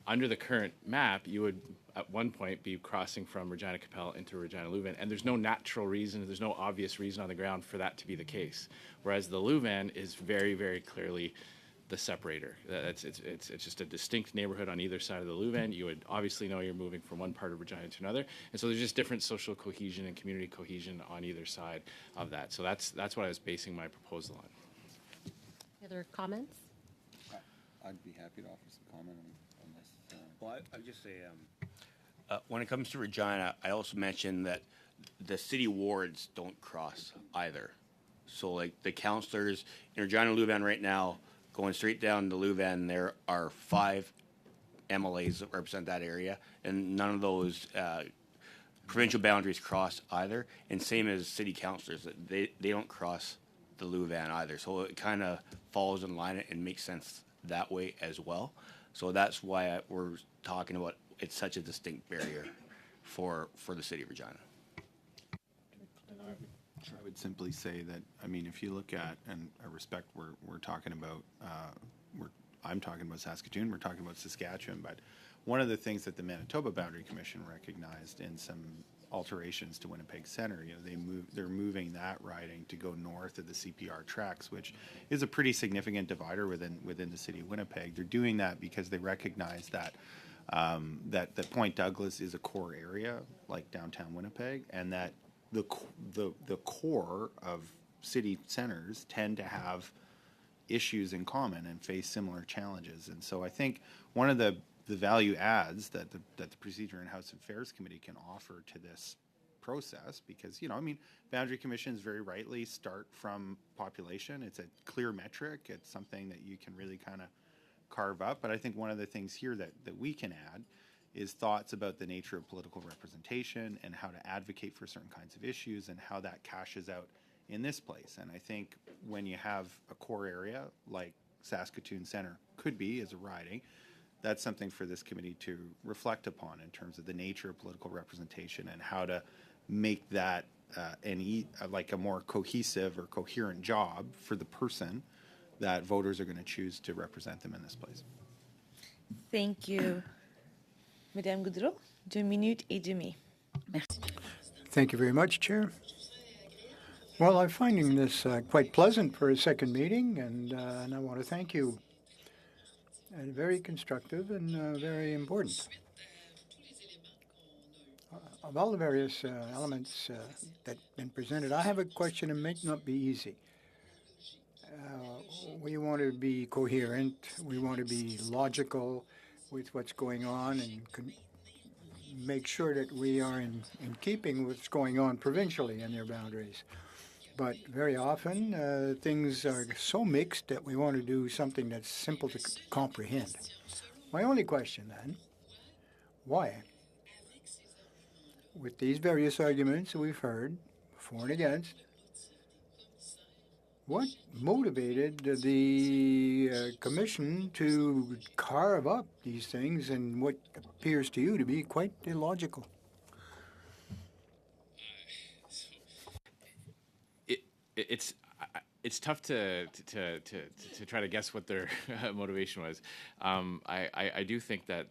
E: Under the current map, you would at one point be crossing from Regina Capel into Regina Leuven, and there's no natural reason, there's no obvious reason on the ground for that to be the case. Whereas the Leuven is very, very clearly the separator. It's just a distinct neighborhood on either side of the Leuven. You would obviously know you're moving from one part of Regina to another, and so there's just different social cohesion and community cohesion on either side of that. So that's what I was basing my proposal on.
J: Any other comments?
K: I'd be happy to offer some comment on this.
D: Well, I'll just say, when it comes to Regina, I also mentioned that the city wards don't cross either. So like the councillors in Regina Leuven right now, going straight down to Leuven, there are 5 MLAs that represent that area, and none of those provincial boundaries cross either. And same as city councillors, they don't cross the Leuven either. So it kind of falls in line and makes sense that way as well. So that's why we're talking about it's such a distinct barrier for the city of Regina.
C: I would simply say that, I mean, if you look at, and I respect we're talking about, I'm talking about Saskatoon, we're talking about Saskatchewan, but one of the things that the Manitoba Boundary Commission recognized in some alterations to Winnipeg Centre, you know, they're moving that riding to go north of the CPR tracks, which is a pretty significant divider within the city of Winnipeg. They're doing that because they recognize that that Point Douglas is a core area like downtown Winnipeg, and that the core of city centers tend to have issues in common and face similar challenges. And so I think one of the value adds that the Procedure and House Affairs Committee can offer to this process, because, you know, I mean, boundary commissions very rightly start from population. It's a clear metric. It's something that you can really kind of carve up. But I think one of the things here that we can add is thoughts about the nature of political representation and how to advocate for certain kinds of issues and how that cashes out in this place. And I think when you have a core area like Saskatoon Centre could be as a riding, that's something for this committee to reflect upon in terms of the nature of political representation and how to make that like a more cohesive or coherent job for the person that voters are going to choose to represent them in this place.
A: Thank you. Madame Goudreau, 2 minutes et demie.
B: Thank you very much, Chair. Well, I'm finding this quite pleasant for a second meeting, and I want to thank you. And very constructive and very important. Of all the various elements that have been presented, I have a question that may not be easy. We want to be coherent. We want to be logical with what's going on and make sure that we are in keeping with what's going on provincially in their boundaries. But very often, things are so mixed that we want to do something that's simple to comprehend. My only question then, why? With these various arguments that we've heard, for and against, what motivated the commission to carve up these things in what appears to you to be quite illogical?
E: It's tough to try to guess what their motivation was. I do think that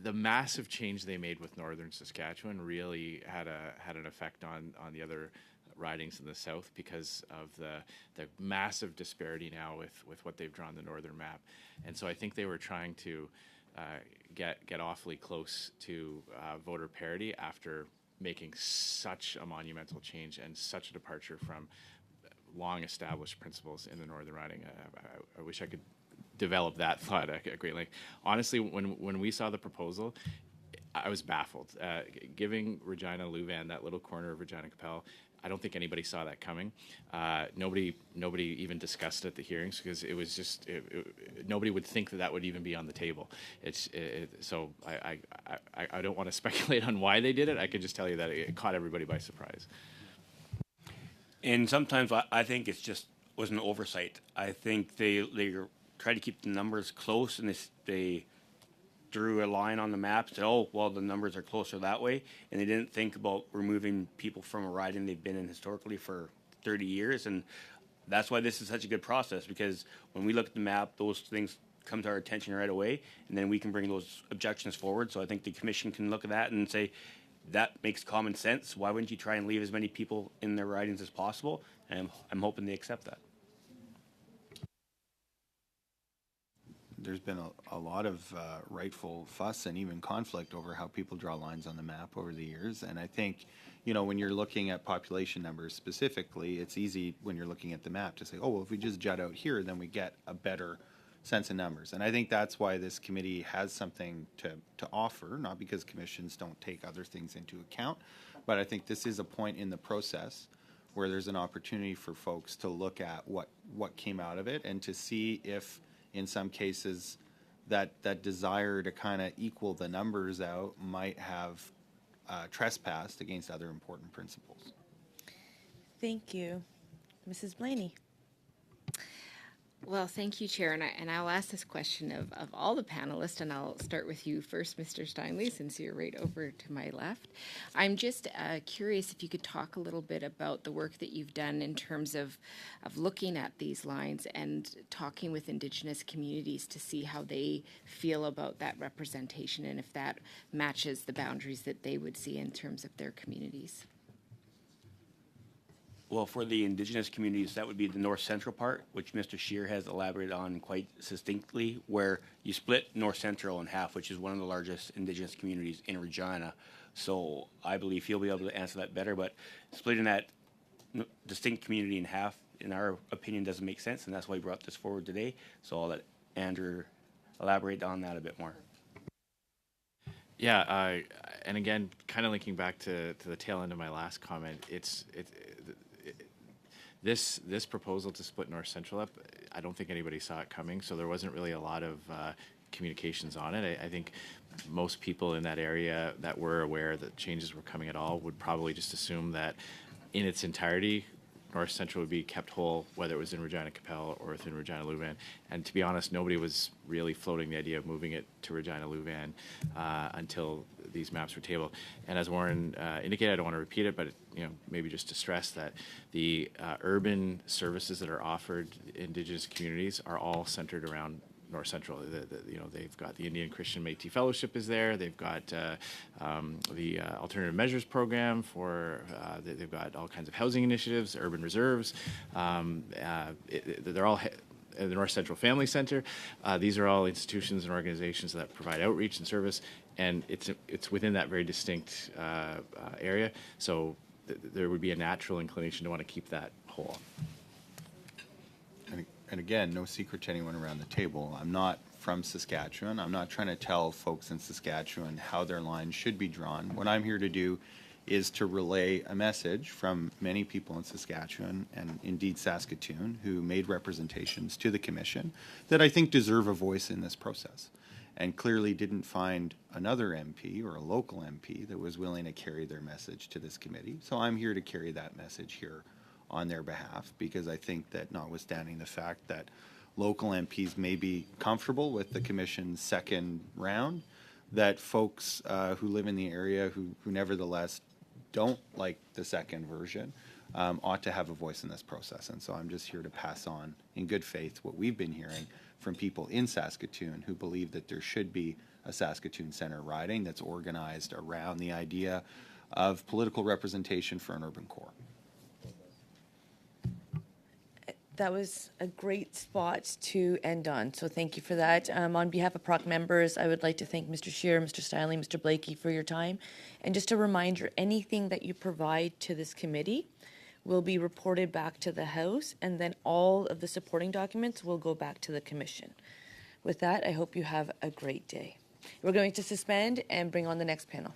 E: the massive change they made with Northern Saskatchewan really had an effect on the other ridings in the south, because of the massive disparity now with what they've drawn the northern map. And so I think they were trying to get awfully close to voter parity after making such a monumental change and such a departure from long-established principles in the northern riding. I wish I could develop that thought at great length. Honestly, when we saw the proposal, I was baffled. Giving Regina Leuven that little corner of Regina Capel, I don't think anybody saw that coming. Nobody even discussed it at the hearings, because it was just nobody would think that would even be on the table. So I don't want to speculate on why they did it. I can just tell you that it caught everybody by surprise.
D: And sometimes I think it's just was an oversight. I think they try to keep the numbers close, and they drew a line on the map, said, oh, well, the numbers are closer that way, and they didn't think about removing people from a riding they've been in historically for 30 years. And that's why this is such a good process, because when we look at the map, those things come to our attention right away, and then we can bring those objections forward. So I think the commission can look at that and say, that makes common sense. Why wouldn't you try and leave as many people in their ridings as possible? And I'm hoping they accept that.
C: There's been a lot of rightful fuss and even conflict over how people draw lines on the map over the years. And I think, you know, when you're looking at population numbers specifically, it's easy when you're looking at the map to say, oh, well, if we just jut out here, then we get a better sense of numbers. And I think that's why this committee has something to offer, not because commissions don't take other things into account, but I think this is a point in the process where there's an opportunity for folks to look at what came out of it and to see if, in some cases, that desire to kind of equal the numbers out might have trespassed against other important principles.
A: Thank you. Mrs. Blaney.
I: Well, thank you, Chair, and I'll ask this question of all the panelists, and I'll start with you first, Mr. Steinley, since you're right over to my left. I'm just curious if you could talk a little bit about the work that you've done in terms of looking at these lines and talking with Indigenous communities to see how they feel about that representation and if that matches the boundaries that they would see in terms of their communities.
D: Well, for the Indigenous communities, that would be the north central part, which Mr. Scheer has elaborated on quite succinctly, where you split north central in half, which is one of the largest Indigenous communities in Regina. So I believe he'll be able to answer that better, but splitting that distinct community in half, in our opinion, doesn't make sense, and that's why we brought this forward today. So I'll let Andrew elaborate on that a bit more.
E: Yeah, and again, kind of linking back to the tail end of my last comment, this proposal to split North Central up, I don't think anybody saw it coming, so there wasn't really a lot of communications on it. I think most people in that area that were aware that changes were coming at all would probably just assume that in its entirety, North Central would be kept whole, whether it was in Regina Capel or within Regina Louvain. And to be honest, nobody was really floating the idea of moving it to Regina Louvain until these maps were tabled. And as Warren indicated, I don't want to repeat it, but maybe just to stress that the urban services that are offered Indigenous communities are all centered around North Central. They've got the Indian Christian Métis Fellowship is there. They've got the Alternative Measures Program for. They've got all kinds of housing initiatives, urban reserves. They're all the North Central Family Center. These are all institutions and organizations that provide outreach and service, and it's within that very distinct area. So there would be a natural inclination to want to keep that whole.
C: And again, no secret to anyone around the table. I'm not from Saskatchewan. I'm not trying to tell folks in Saskatchewan how their lines should be drawn. What I'm here to do is to relay a message from many people in Saskatchewan and indeed Saskatoon who made representations to the Commission that I think deserve a voice in this process and clearly didn't find another MP or a local MP that was willing to carry their message to this committee. So I'm here to carry that message here on their behalf, because I think that notwithstanding the fact that local MPs may be comfortable with the Commission's second round, that folks who live in the area who nevertheless don't like the second version ought to have a voice in this process. And so I'm just here to pass on in good faith what we've been hearing from people in Saskatoon who believe that there should be a Saskatoon Centre riding that's organized around the idea of political representation for an urban core.
A: That was a great spot to end on, so thank you for that. On behalf of PROC members, I would like to thank Mr. Scheer, Mr. Steinley, Mr. Blakey for your time. And just a reminder, anything that you provide to this committee will be reported back to the House, and then all of the supporting documents will go back to the Commission. With that, I hope you have a great day. We're going to suspend and bring on the next panel.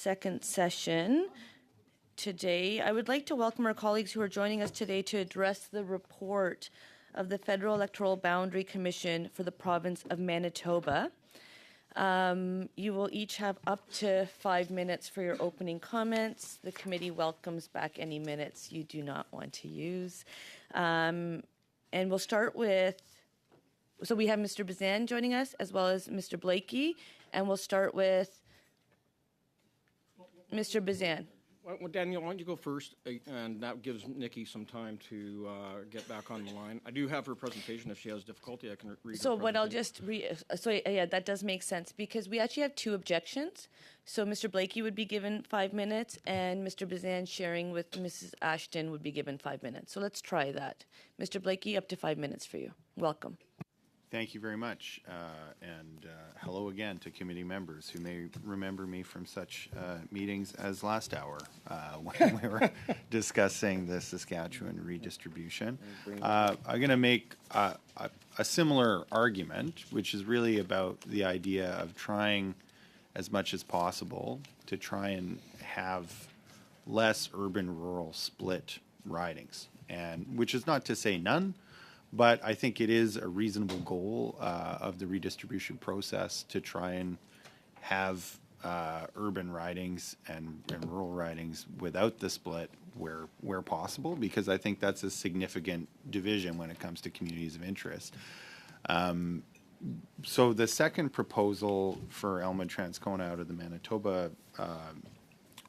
A: second session today. I would like to welcome our colleagues who are joining us today to address the report of the Federal Electoral Boundary Commission for the province of Manitoba. You will each have up to 5 minutes for your opening comments. The committee welcomes back any minutes you do not want to use. And we'll start with, so we have Mr. Bazan joining us as well as Mr. Blakey, and we'll start with Mr. Bazan.
L: Well, Daniel, why don't you go first, and that gives Nikki some time to get back on the line. I do have her presentation. If she has difficulty, I can read.
A: So what I'll just yeah, that does make sense because we actually have two objections. So Mr. Blakey would be given 5 minutes, and Mr. Bazan sharing with Mrs. Ashton would be given 5 minutes. So let's try that. Mr. Blakey, up to 5 minutes for you. Welcome.
C: Thank you very much, and hello again to committee members who may remember me from such meetings as last hour when we were discussing the Saskatchewan redistribution. I'm going to make a similar argument, which is really about the idea of trying as much as possible to try and have less urban-rural split ridings, and which is not to say none. But I think it is a reasonable goal of the redistribution process to try and have urban ridings and rural ridings without the split where possible, because I think that's a significant division when it comes to communities of interest. So the second proposal for Elmwood-Transcona out of the Manitoba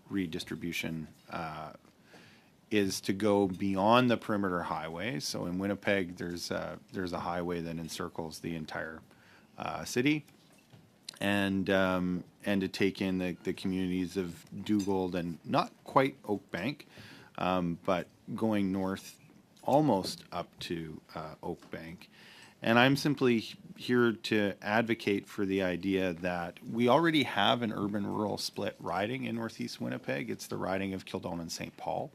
C: redistribution is to go beyond the perimeter highway. So in Winnipeg, there's a highway that encircles the entire city, and to take in the communities of Dugald and not quite Oakbank, but going north almost up to Oakbank. And I'm simply here to advocate for the idea that we already have an urban-rural split riding in Northeast Winnipeg. It's the riding of Kildonan and St. Paul.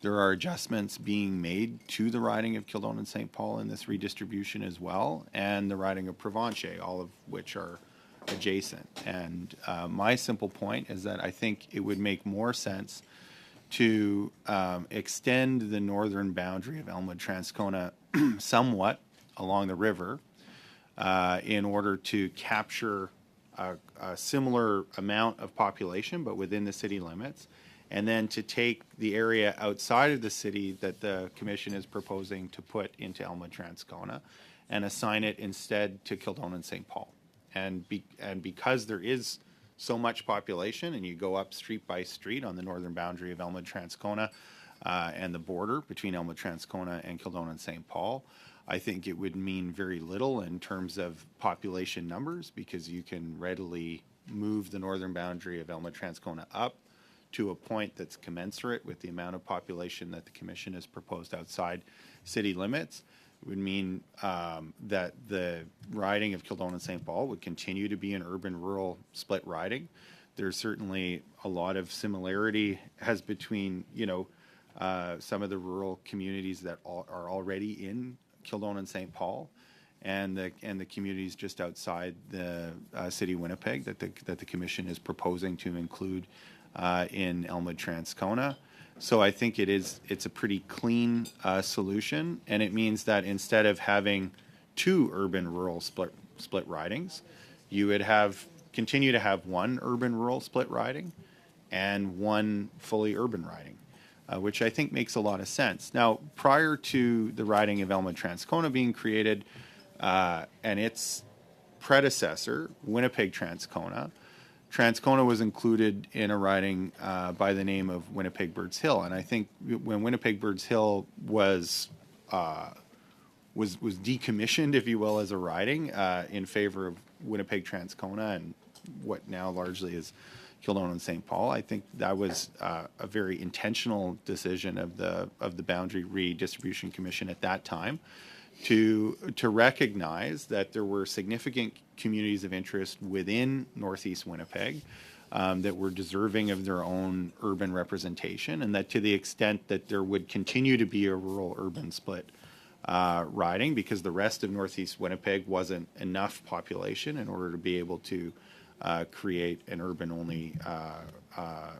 C: There are adjustments being made to the riding of Kildonan and St. Paul in this redistribution as well, and the riding of Provencher, all of which are adjacent. And my simple point is that I think it would make more sense to extend the northern boundary of Elmwood-Transcona somewhat along the river in order to capture a similar amount of population, but within the city limits, and then to take the area outside of the city that the commission is proposing to put into Elmwood-Transcona and assign it instead to Kildonan and St. Paul. And because there is so much population, and you go up street by street on the northern boundary of Elmwood-Transcona and the border between Elmwood-Transcona and Kildonan and St. Paul, I think it would mean very little in terms of population numbers, because you can readily move the northern boundary of Elmwood-Transcona up to a point that's commensurate with the amount of population that the commission has proposed outside city limits. It would mean that the riding of Kildonan and St. Paul would continue to be an urban-rural split riding. There's certainly a lot of similarity as between, some of the rural communities that are already in Kildonan and St. Paul and the communities just outside the city of Winnipeg that the commission is proposing to include in Elmwood-Transcona. So I think it's a pretty clean solution, and it means that instead of having two urban-rural split ridings, you would continue to have one urban-rural split riding and one fully urban riding, which I think makes a lot of sense. Now, prior to the riding of Elmwood-Transcona being created and its predecessor, Winnipeg-Transcona, Transcona was included in a riding by the name of Winnipeg-Birds Hill, and I think when Winnipeg-Birds Hill was decommissioned, if you will, as a riding in favor of Winnipeg-Transcona and what now largely is Kildonan and St. Paul, I think that was a very intentional decision of the Boundary Redistribution Commission at that time to recognize that there were significant communities of interest within Northeast Winnipeg that were deserving of their own urban representation, and that to the extent that there would continue to be a rural-urban split riding, because the rest of Northeast Winnipeg wasn't enough population in order to be able to create an urban-only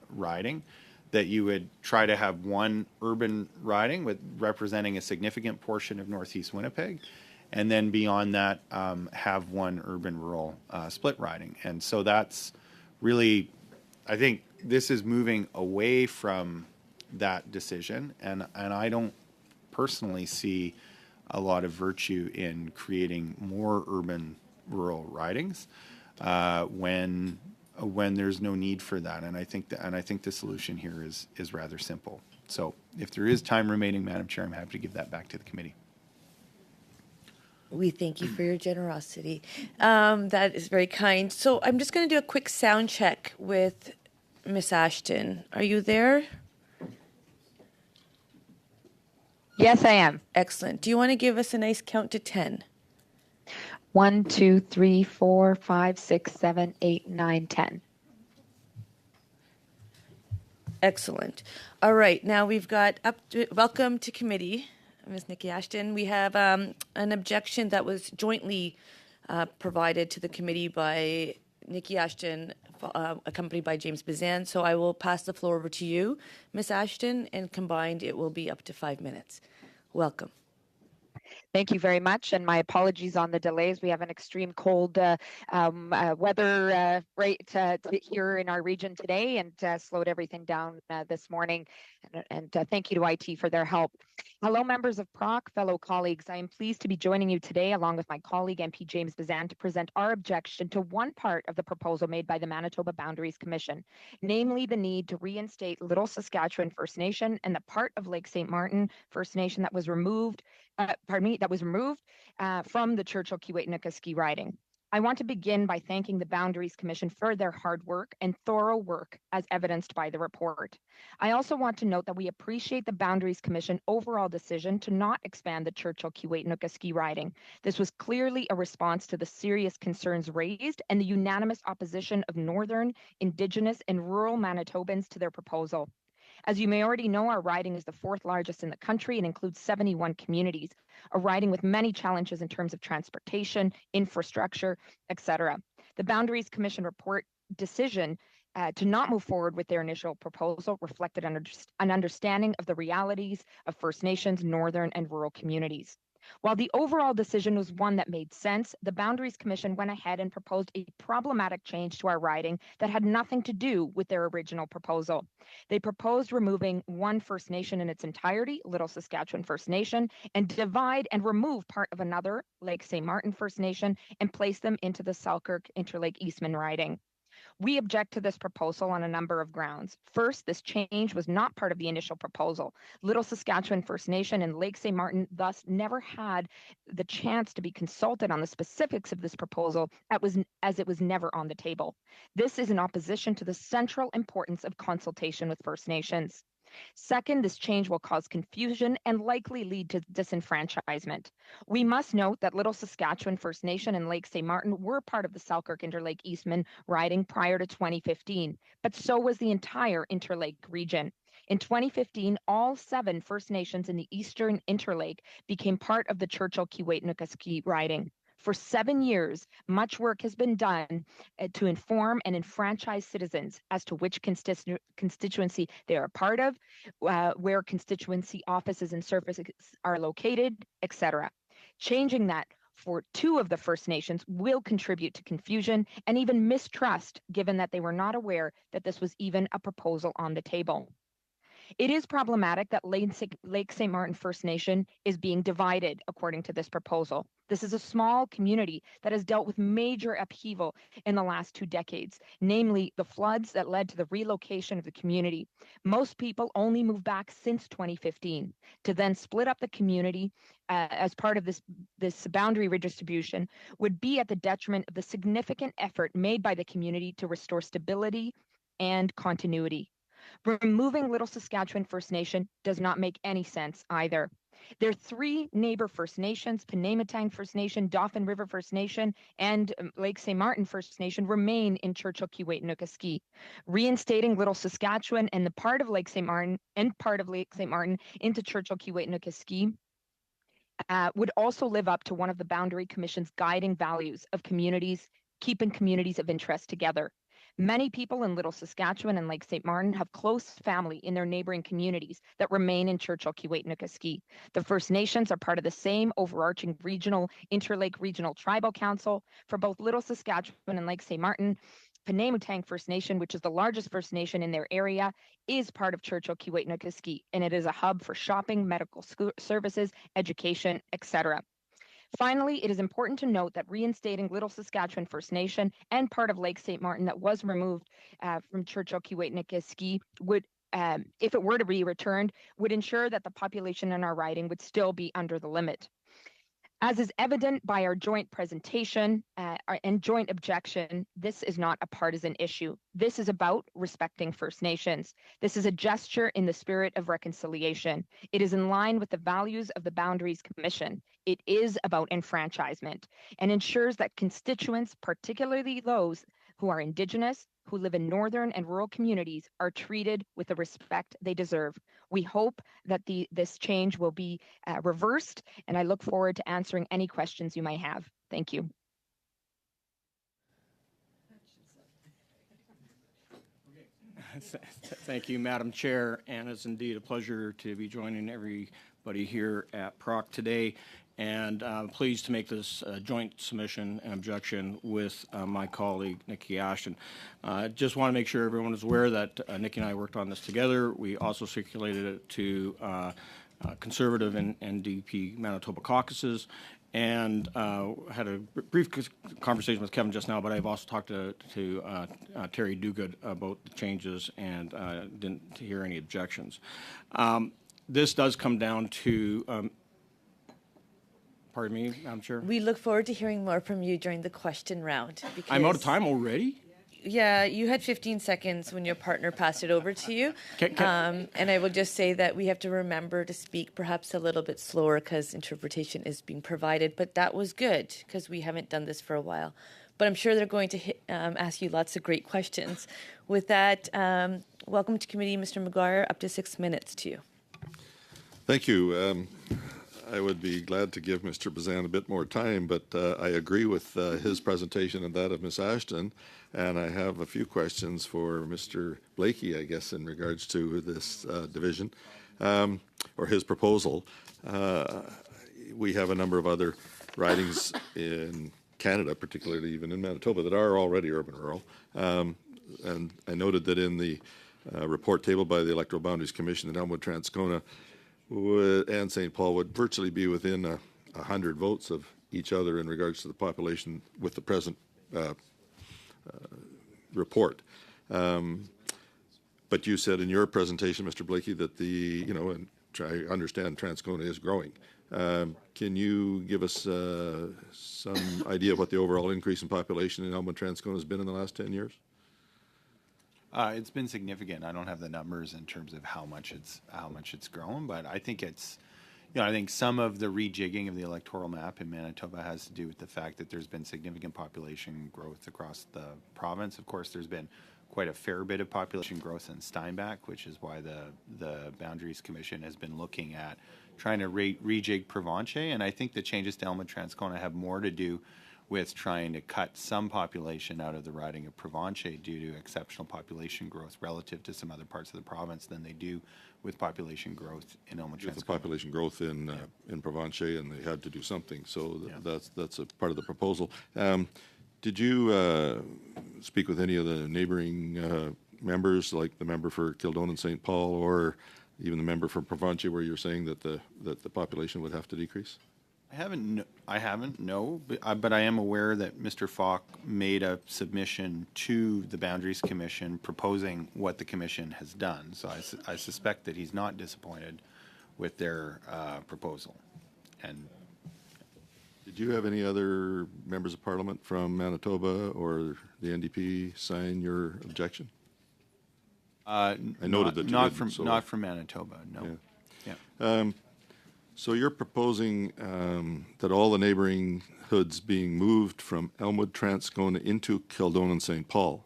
C: riding, that you would try to have one urban riding with representing a significant portion of Northeast Winnipeg, and then beyond that have one urban-rural split riding. And so that's really, I think this is moving away from that decision, and I don't personally see a lot of virtue in creating more urban-rural ridings when there's no need for that. And I think the solution here is rather simple. So if there is time remaining, Madam Chair, I'm happy to give that back to the committee.
A: We thank you for your generosity. That is very kind. So I'm just going to do a quick sound check with Miss Ashton. Are you there?
M: Yes, I am.
A: Excellent. Do you want to give us a nice count to 10?
M: 1, 2, 3, 4, 5, 6, 7, 8, 9, 10.
A: Excellent. All right. Now we've got welcome to committee, Ms. Nikki Ashton. We have an objection that was jointly provided to the committee by Nikki Ashton, accompanied by James Bazan. So I will pass the floor over to you, Ms. Ashton, and combined it will be up to 5 minutes. Welcome.
M: Thank you very much, and my apologies on the delays. We have an extreme cold weather here in our region today, and slowed everything down this morning. And thank you to IT for their help. Hello, members of PROC, fellow colleagues. I am pleased to be joining you today, along with my colleague MP James Bazan, to present our objection to one part of the proposal made by the Manitoba Boundaries Commission, namely the need to reinstate Little Saskatchewan First Nation and the part of Lake St. Martin First Nation that was removed from the Churchill-Kiewit-Nooka ski riding. I want to begin by thanking the Boundaries Commission for their hard work and thorough work as evidenced by the report. I also want to note that we appreciate the Boundaries Commission overall decision to not expand the Churchill-Kiewit-Nooka ski riding. This was clearly a response to the serious concerns raised and the unanimous opposition of Northern, Indigenous, and rural Manitobans to their proposal. As you may already know, our riding is the fourth largest in the country and includes 71 communities, a riding with many challenges in terms of transportation, infrastructure, etc. The Boundaries Commission report decision to not move forward with their initial proposal reflected an understanding of the realities of First Nations, Northern, and rural communities. While the overall decision was one that made sense, the Boundaries Commission went ahead and proposed a problematic change to our riding that had nothing to do with their original proposal. They proposed removing one First Nation in its entirety, Little Saskatchewan First Nation, and divide and remove part of another, Lake St. Martin First Nation, and place them into the Selkirk Interlake Eastman riding. We object to this proposal on a number of grounds. First, this change was not part of the initial proposal. Little Saskatchewan First Nation and Lake St. Martin thus never had the chance to be consulted on the specifics of this proposal as it was never on the table. This is in opposition to the central importance of consultation with First Nations. Second, this change will cause confusion and likely lead to disenfranchisement. We must note that Little Saskatchewan First Nation and Lake St. Martin were part of the Selkirk Interlake Eastman riding prior to 2015, but so was the entire Interlake region. In 2015, all 7 First Nations in the Eastern Interlake became part of the Churchill-Kiewit-Nooka ski riding. For 7 years, much work has been done to inform and enfranchise citizens as to which constituency they are a part of, where constituency offices and services are located, etc. Changing that for 2 of the First Nations will contribute to confusion and even mistrust, given that they were not aware that this was even a proposal on the table. It is problematic that Lake St. Martin First Nation is being divided according to this proposal. This is a small community that has dealt with major upheaval in the last 2 decades, namely the floods that led to the relocation of the community. Most people only moved back since 2015. To then split up the community as part of this boundary redistribution would be at the detriment of the significant effort made by the community to restore stability and continuity. Removing Little Saskatchewan First Nation does not make any sense either. There are 3 neighbor First Nations, Penematang First Nation, Dauphin River First Nation, and Lake St. Martin First Nation remain in Churchill-Kiewit-Nooka ski. Reinstating Little Saskatchewan and the part of Lake St. Martin into Churchill-Kiewit-Nooka ski would also live up to one of the Boundary Commission's guiding values of communities, keeping communities of interest together. Many people in Little Saskatchewan and Lake St. Martin have close family in their neighboring communities that remain in Churchill, Keewatin, Nikiski. The First Nations are part of the same overarching regional Interlake Regional Tribal Council. For both Little Saskatchewan and Lake St. Martin, Penamutang First Nation, which is the largest First Nation in their area, is part of Churchill, Keewatin, Nikiski, and it is a hub for shopping, medical services, education, etc. Finally, it is important to note that reinstating Little Saskatchewan First Nation and part of Lake St. Martin that was removed from Churchill, Keewatin, Nikiski would, if it were to be returned, would ensure that the population in our riding would still be under the limit. As is evident by our joint presentation and joint objection, this is not a partisan issue. This is about respecting First Nations. This is a gesture in the spirit of reconciliation. It is in line with the values of the Boundaries Commission. It is about enfranchisement and ensures that constituents, particularly those who are Indigenous, who live in northern and rural communities, are treated with the respect they deserve. We hope that this change will be reversed, and I look forward to answering any questions you might have. Thank you.
L: Thank you, Madam Chair, and it's indeed a pleasure to be joining everybody here at PROC today, and pleased to make this joint submission and objection with my colleague, Nikki Ashton. Just want to make sure everyone is aware that Nikki and I worked on this together. We also circulated it to Conservative and NDP Manitoba caucuses, and had a brief conversation with Kevin just now, but I've also talked to Terry Duguid about the changes and didn't hear any objections. This does come down to pardon me, Madam Chair?
A: We look forward to hearing more from you during the question round.
L: I'm out of time already?
A: Yeah, you had 15 seconds when your partner passed it over to you. And I will just say that we have to remember to speak perhaps a little bit slower because interpretation is being provided. But that was good because we haven't done this for a while. But I'm sure they're going to ask you lots of great questions. With that, welcome to committee, Mr. McGuire. Up to 6 minutes to you.
N: Thank you. I would be glad to give Mr. Bazan a bit more time, but I agree with his presentation and that of Ms. Ashton, and I have a few questions for Mr. Blakey, I guess, in regards to this division or his proposal. We have a number of other ridings in Canada, particularly even in Manitoba, that are already urban-rural, and I noted that in the report tabled by the Electoral Boundaries Commission that Elmwood, Transcona, and St. Paul would virtually be within 100 votes of each other in regards to the population with the present report. But you said in your presentation, Mr. Blakey, that and I understand Transcona is growing. Can you give us some idea of what the overall increase in population in Elmwood, Transcona has been in the last 10 years?
C: It's been significant. I don't have the numbers in terms of how much it's grown, but I think it's, I think some of the rejigging of the electoral map in Manitoba has to do with the fact that there's been significant population growth across the province. Of course, there's been quite a fair bit of population growth in Steinbach, which is why the Boundaries Commission has been looking at trying to rejig Provencher, and I think the changes to Elmwood, Transcona have more to do with trying to cut some population out of the riding of Provencher due to exceptional population growth relative to some other parts of the province than they do with population growth in Elmwood, Transcona.
N: With the population growth in Provencher, and they had to do something, so that's a part of the proposal. Did you speak with any of the neighboring members, like the member for Kildone and St. Paul, or even the member for Provencher, where you're saying that the population would have to decrease?
C: I haven't, no, but I am aware that Mr. Falk made a submission to the Boundaries Commission proposing what the Commission has done. So I suspect that he's not disappointed with their proposal. And
N: did you have any other members of Parliament from Manitoba or the NDP sign your objection? I noted that you
C: not
N: didn't,
C: from not from Manitoba, no.
N: Yeah. So you're proposing that all the neighboring hoods being moved from Elmwood, Transcona into Kildone and St. Paul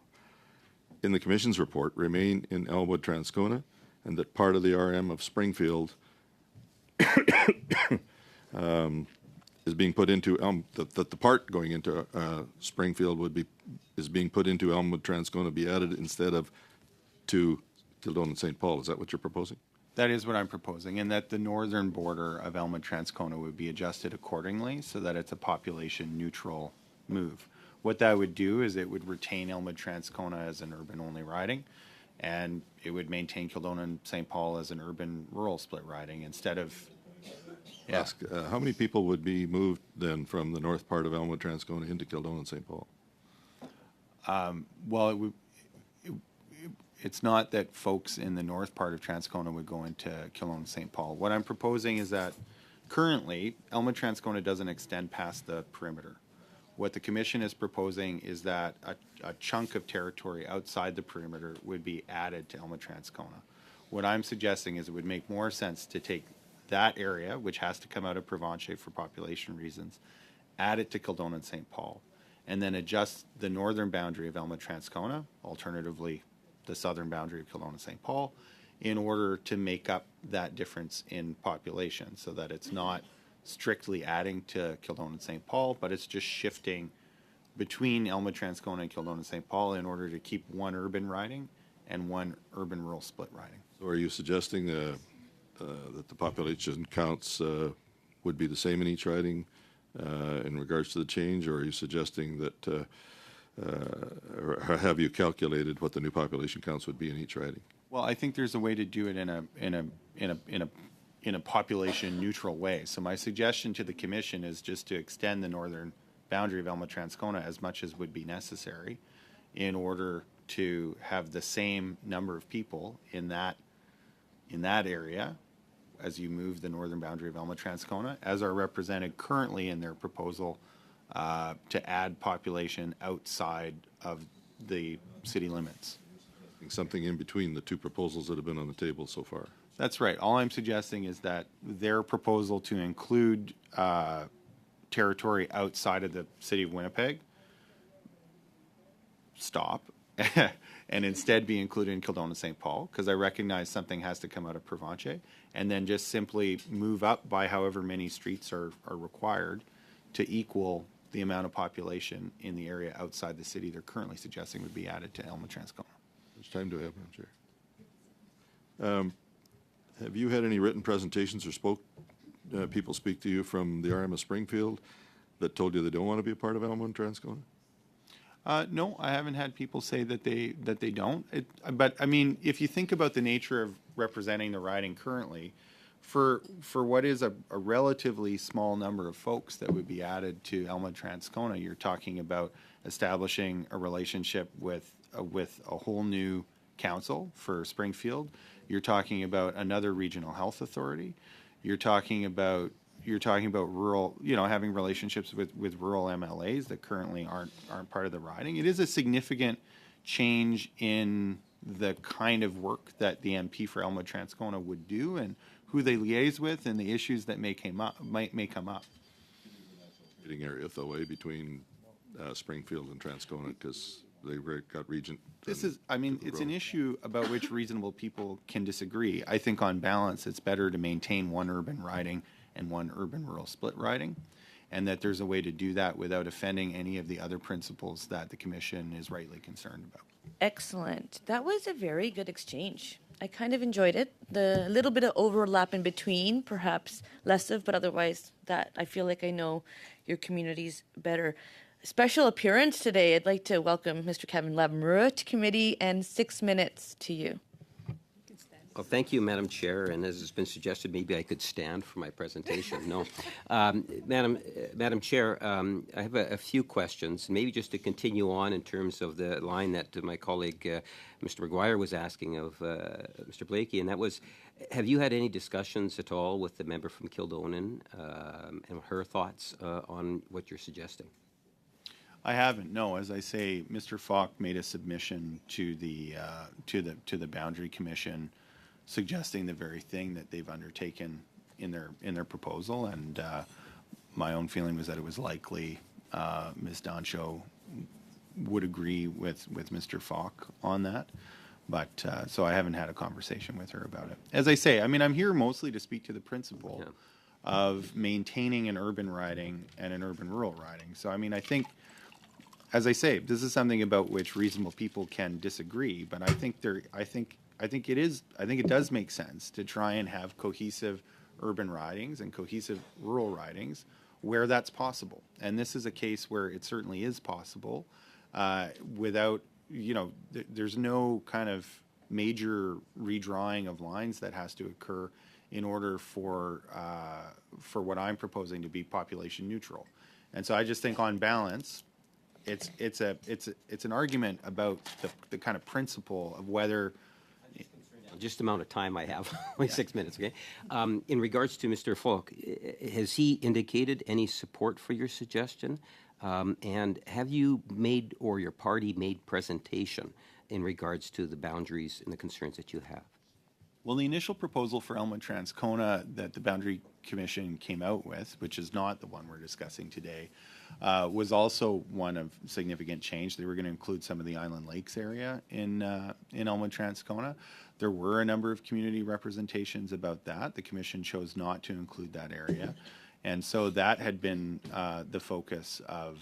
N: in the Commission's report remain in Elmwood, Transcona, and that part of the RM of Springfield is being put into that the part going into Springfield is being put into Elmwood Transcona be added instead of to Kildonan and St. Paul. Is that what you're proposing?
C: That is what I'm proposing, and that the northern border of Elmwood Transcona would be adjusted accordingly so that it's a population neutral move. What that would do is it would retain Elmwood Transcona as an urban-only riding, and it would maintain Kildonan and St. Paul as an urban-rural split riding instead of. Yeah.
N: Ask, how many people would be moved then from the north part of Elmwood Transcona into Kildonan and St. Paul?
C: Well, it's not that folks in the north part of Transcona would go into Kildonan and St. Paul. What I'm proposing is that currently Elmwood Transcona doesn't extend past the perimeter. What the commission is proposing is that a chunk of territory outside the perimeter would be added to Elmwood Transcona. What I'm suggesting is it would make more sense to take that area, which has to come out of Provencher for population reasons, add it to Kildonan and St. Paul, and then adjust the northern boundary of Elmwood Transcona, alternatively the southern boundary of Kildonan and St. Paul, in order to make up that difference in population so that it's not strictly adding to Kildonan and St. Paul, but it's just shifting between Elmwood Transcona and Kildonan and St. Paul in order to keep one urban riding and one urban-rural split riding.
N: So are you suggesting that the population counts would be the same in each riding in regards to the change, or are you suggesting that, or have you calculated what the new population counts would be in each riding?
C: Well, I think there's a way to do it in a population neutral way. So my suggestion to the commission is just to extend the northern boundary of Elmwood Transcona as much as would be necessary in order to have the same number of people in that area as you move the northern boundary of Elmwood Transcona, as are represented currently in their proposal to add population outside of the city limits.
N: Something in between the two proposals that have been on the table so far.
C: That's right. All I'm suggesting is that their proposal to include territory outside of the city of Winnipeg stop and instead be included in Kildonan and St. Paul, because I recognize something has to come out of Provencher, and then just simply move up by however many streets are required to equal the amount of population in the area outside the city they're currently suggesting would be added to Elmwood Transcona.
N: How much time do I have, Madam Chair? Have you had any written presentations or people speak to you from the RM of Springfield that told you they don't want to be a part of Elmwood Transcona?
C: No, I haven't had people say that they don't. But I mean, if you think about the nature of representing the riding currently, for what is a relatively small number of folks that would be added to Elmwood Transcona, you're talking about establishing a relationship with a whole new council for Springfield. You're talking about another regional health authority. You're talking about rural, having relationships with rural MLAs that currently aren't part of the riding. It is a significant change in the kind of work that the MP for Elmwood Transcona would do and who they liaise with and the issues that may come up.
N: Area, though, between Springfield and Transcona, because they've got region.
C: It's an issue about which reasonable people can disagree. I think on balance, it's better to maintain one urban riding and one urban-rural split riding, and that there's a way to do that without offending any of the other principles that the Commission is rightly concerned about.
A: Excellent. That was a very good exchange. I kind of enjoyed it. The little bit of overlap in between, perhaps less of, but otherwise that I feel like I know your communities better. Special appearance today. I'd like to welcome Mr. Kevin Lamoureux to committee, and 6 minutes to you.
O: Well, thank you, Madam Chair, and as has been suggested, maybe I could stand for my presentation. No. Madam Chair, I have a few questions, maybe just to continue on in terms of the line that my colleague, Mr. McGuire, was asking of Mr. Blakey, and that was, have you had any discussions at all with the member from Kildonan and her thoughts on what you're suggesting?
C: I haven't. No, as I say, Mr. Falk made a submission to the Boundary Commission, suggesting the very thing that they've undertaken in their proposal, and my own feeling was that it was likely Ms. Doncho would agree with Mr. Falk on that. But so I haven't had a conversation with her about it. As I say, I mean, I'm here mostly to speak to the principle of maintaining an urban riding and an urban-rural riding. So I mean, I think as I say, this is something about which reasonable people can disagree, but I think it does make sense to try and have cohesive urban ridings and cohesive rural ridings where that's possible. And this is a case where it certainly is possible without, there's no kind of major redrawing of lines that has to occur in order for what I'm proposing to be population neutral. And so I just think on balance, it's an argument about the kind of principle of whether.
O: Just the amount of time I have, only 6 minutes, okay? In regards to Mr. Falk, has he indicated any support for your suggestion? And have you made, or your party made presentation in regards to the boundaries and the concerns that you have?
C: Well, the initial proposal for Elmwood-Transcona that the Boundary Commission came out with, which is not the one we're discussing today, was also one of significant change. They were going to include some of the Island Lakes area in Elmwood-Transcona. There were a number of community representations about that. The Commission chose not to include that area. And so that had been the focus of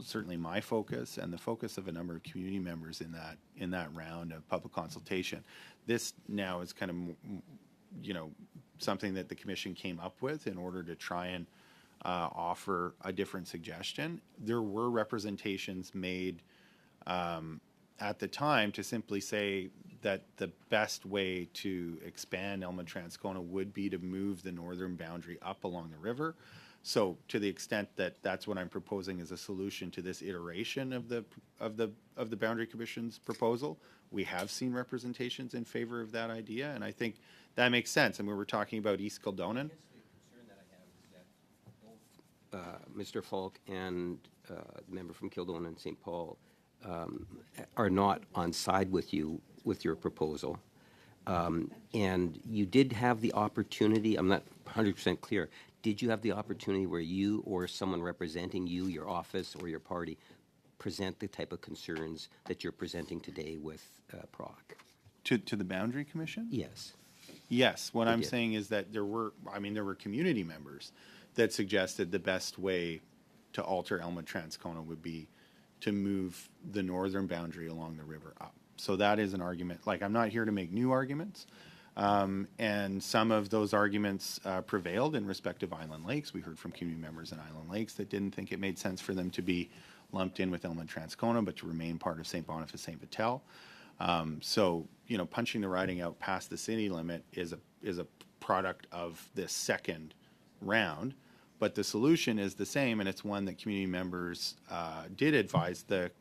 C: certainly my focus and the focus of a number of community members in that round of public consultation. This now is kind of, something that the Commission came up with in order to try and offer a different suggestion. There were representations made at the time to simply say that the best way to expand Elmwood-Transcona would be to move the northern boundary up along the river. So to the extent that that's what I'm proposing as a solution to this iteration of the Boundary Commission's proposal, we have seen representations in favor of that idea, and I think that makes sense. And we were talking about East Kildonan.
O: Mr. Falk and the member from Kildonan and St. Paul are not on side with you with your proposal. And you did have the opportunity, I'm not 100% clear, did you have the opportunity where you or someone representing you, your office or your party, present the type of concerns that you're presenting today with PROC?
C: To the Boundary Commission?
O: Yes.
C: Yes. What I'm saying is that there were community members that suggested the best way to alter Elmwood-Transcona would be to move the northern boundary along the river up. So that is an argument. Like, I'm not here to make new arguments. And some of those arguments prevailed in respect of Island Lakes. We heard from community members in Island Lakes that didn't think it made sense for them to be lumped in with Elmwood-Transcona, but to remain part of St. Boniface St. Vital. So, punching the riding out past the city limit is a product of this second round. But the solution is the same, and it's one that community members did advise the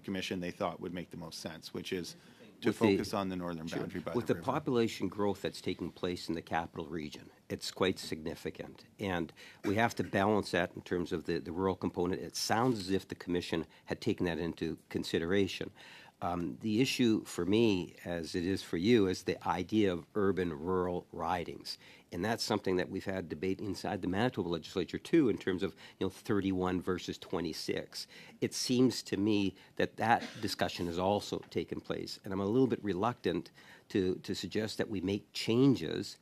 C: Commission they thought would make the most sense, which is to focus on the northern boundary by the river.
O: With the population growth that's taking place in the capital region, it's quite significant. And we have to balance that in terms of the rural component. It sounds as if the Commission had taken that into consideration. The issue for me, as it is for you, is the idea of urban-rural ridings. And that's something that we've had debate inside the Manitoba legislature, too, in terms of 31 versus 26. It seems to me that that discussion has also taken place. And I'm a little bit reluctant to suggest that we make changes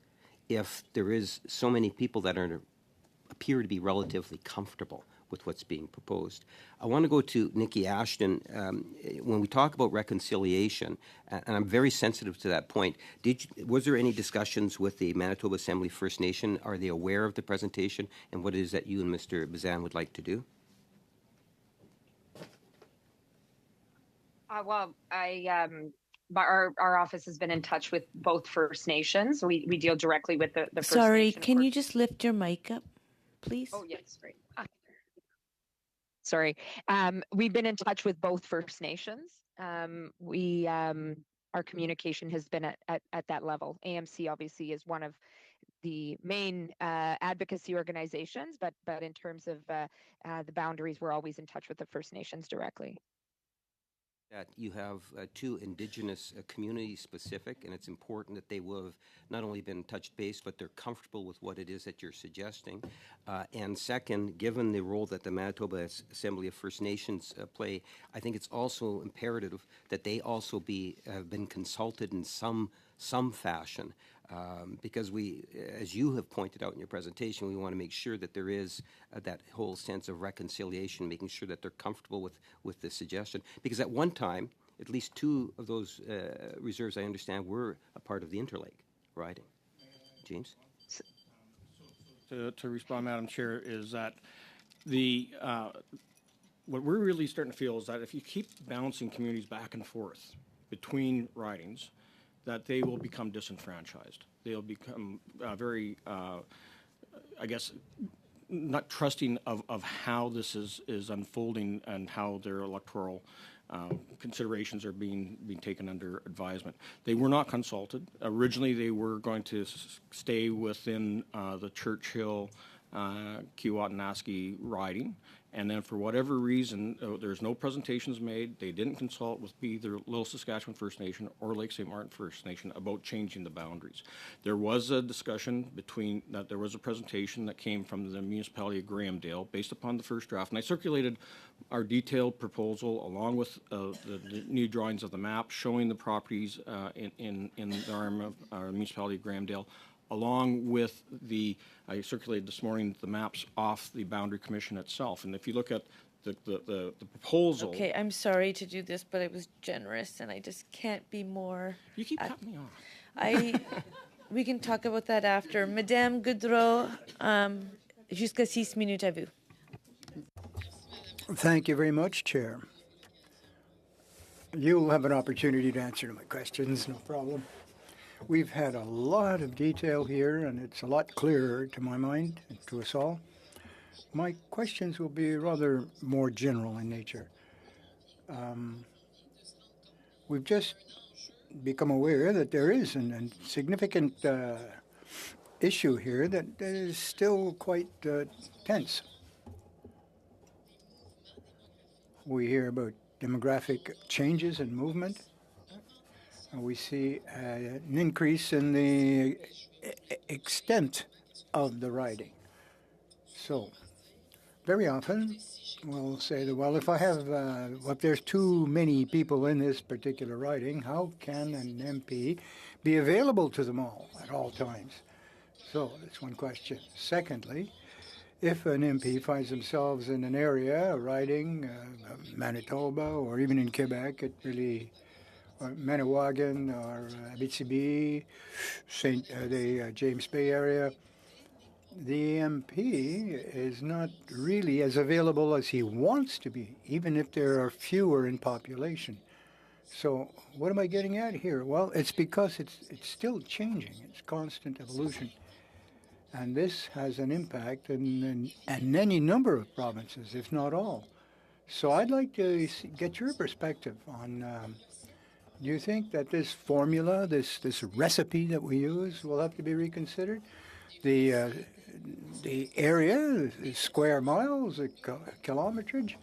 O: if there is so many people that appear to be relatively comfortable with what's being proposed. I want to go to Nikki Ashton. When we talk about reconciliation, and I'm very sensitive to that point, was there any discussions with the Manitoba Assembly First Nation? Are they aware of the presentation and what it is that you and Mr. Bazan would like to do?
M: Well, our office has been in touch with both First Nations. We deal directly with the First
A: Sorry,
M: Nation.
A: can you just lift your mic up, please?
M: Oh, yes, right. Sorry. We've been in touch with both First Nations. Our communication has been at that level. AMC obviously is one of the main advocacy organizations, but in terms of the boundaries, we're always in touch with the First Nations directly.
O: That you have two Indigenous communities specific, and it's important that they will have not only been touched base, but they're comfortable with what it is that you're suggesting. And second, given the role that the Manitoba Assembly of First Nations play, I think it's also imperative that they also have been consulted in some some fashion. Because we, as you have pointed out in your presentation, we want to make sure that there is that whole sense of reconciliation, making sure that they're comfortable with the suggestion. Because at one time, at least 2 of those reserves, I understand, were a part of the Interlake riding. James?
L: To respond, Madam Chair, is that what we're really starting to feel is that if you keep bouncing communities back and forth between ridings, that they will become disenfranchised. They'll become very, I guess, not trusting of how this is unfolding and how their electoral considerations are being taken under advisement. They were not consulted. Originally, they were going to stay within the Churchill, Kiewawtanaski riding. And then for whatever reason, there's no presentations made. They didn't consult with either Little Saskatchewan First Nation or Lake St. Martin First Nation about changing the boundaries. There was a discussion there was a presentation that came from the municipality of Grahamdale based upon the first draft. And I circulated our detailed proposal along with the new drawings of the map showing the properties in the arm of our municipality of Grahamdale, along with I circulated this morning the maps off the Boundary Commission itself. And if you look at the proposal...
A: Okay, I'm sorry to do this, but it was generous, and I just can't be more...
L: You keep cutting me off.
A: We can talk about that after. Madame Goudreau, jusqu'à 6 minutes à vous.
B: Thank you very much, Chair. You'll have an opportunity to answer my questions, no problem. We've had a lot of detail here, and it's a lot clearer to my mind, and to us all. My questions will be rather more general in nature. We've just become aware that there is a significant issue here that is still quite tense. We hear about demographic changes and movement. We see an increase in the extent of the riding. So, very often we'll say that, well, if there's too many people in this particular riding, how can an MP be available to them all at all times? So, that's one question. Secondly, if an MP finds themselves in an area, a riding, Manitoba, or even in Quebec, it really... or Manawagan or Abitibi, the James Bay area, the MP is not really as available as he wants to be, even if there are fewer in population. So what am I getting at here? Well, it's because it's still changing. It's constant evolution. And this has an impact in any number of provinces, if not all. So I'd like to get your perspective on... do you think that this formula, this recipe that we use, will have to be reconsidered? The area, the square miles, the kilometrage,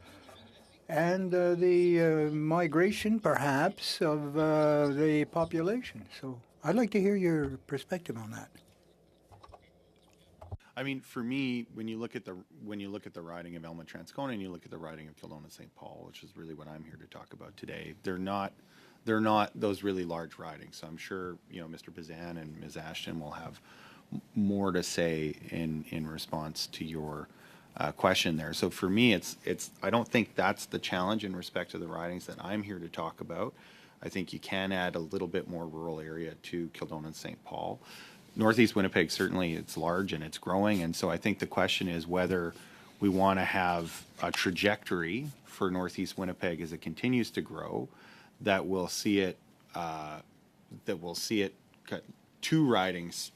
B: and the migration, perhaps, of the population. So I'd like to hear your perspective on that.
C: I mean, for me, when you look at the riding of Elma Transcona and you look at the riding of Kildonan St. Paul, which is really what I'm here to talk about today, they're not those really large ridings. So I'm sure Mr. Bazan and Ms. Ashton will have more to say in response to your question there. So for me, it's I don't think that's the challenge in respect to the ridings that I'm here to talk about. I think you can add a little bit more rural area to Kildonan St. Paul. Northeast Winnipeg, certainly it's large and it's growing, and so I think the question is whether we want to have a trajectory for Northeast Winnipeg as it continues to grow that will see it two ridings,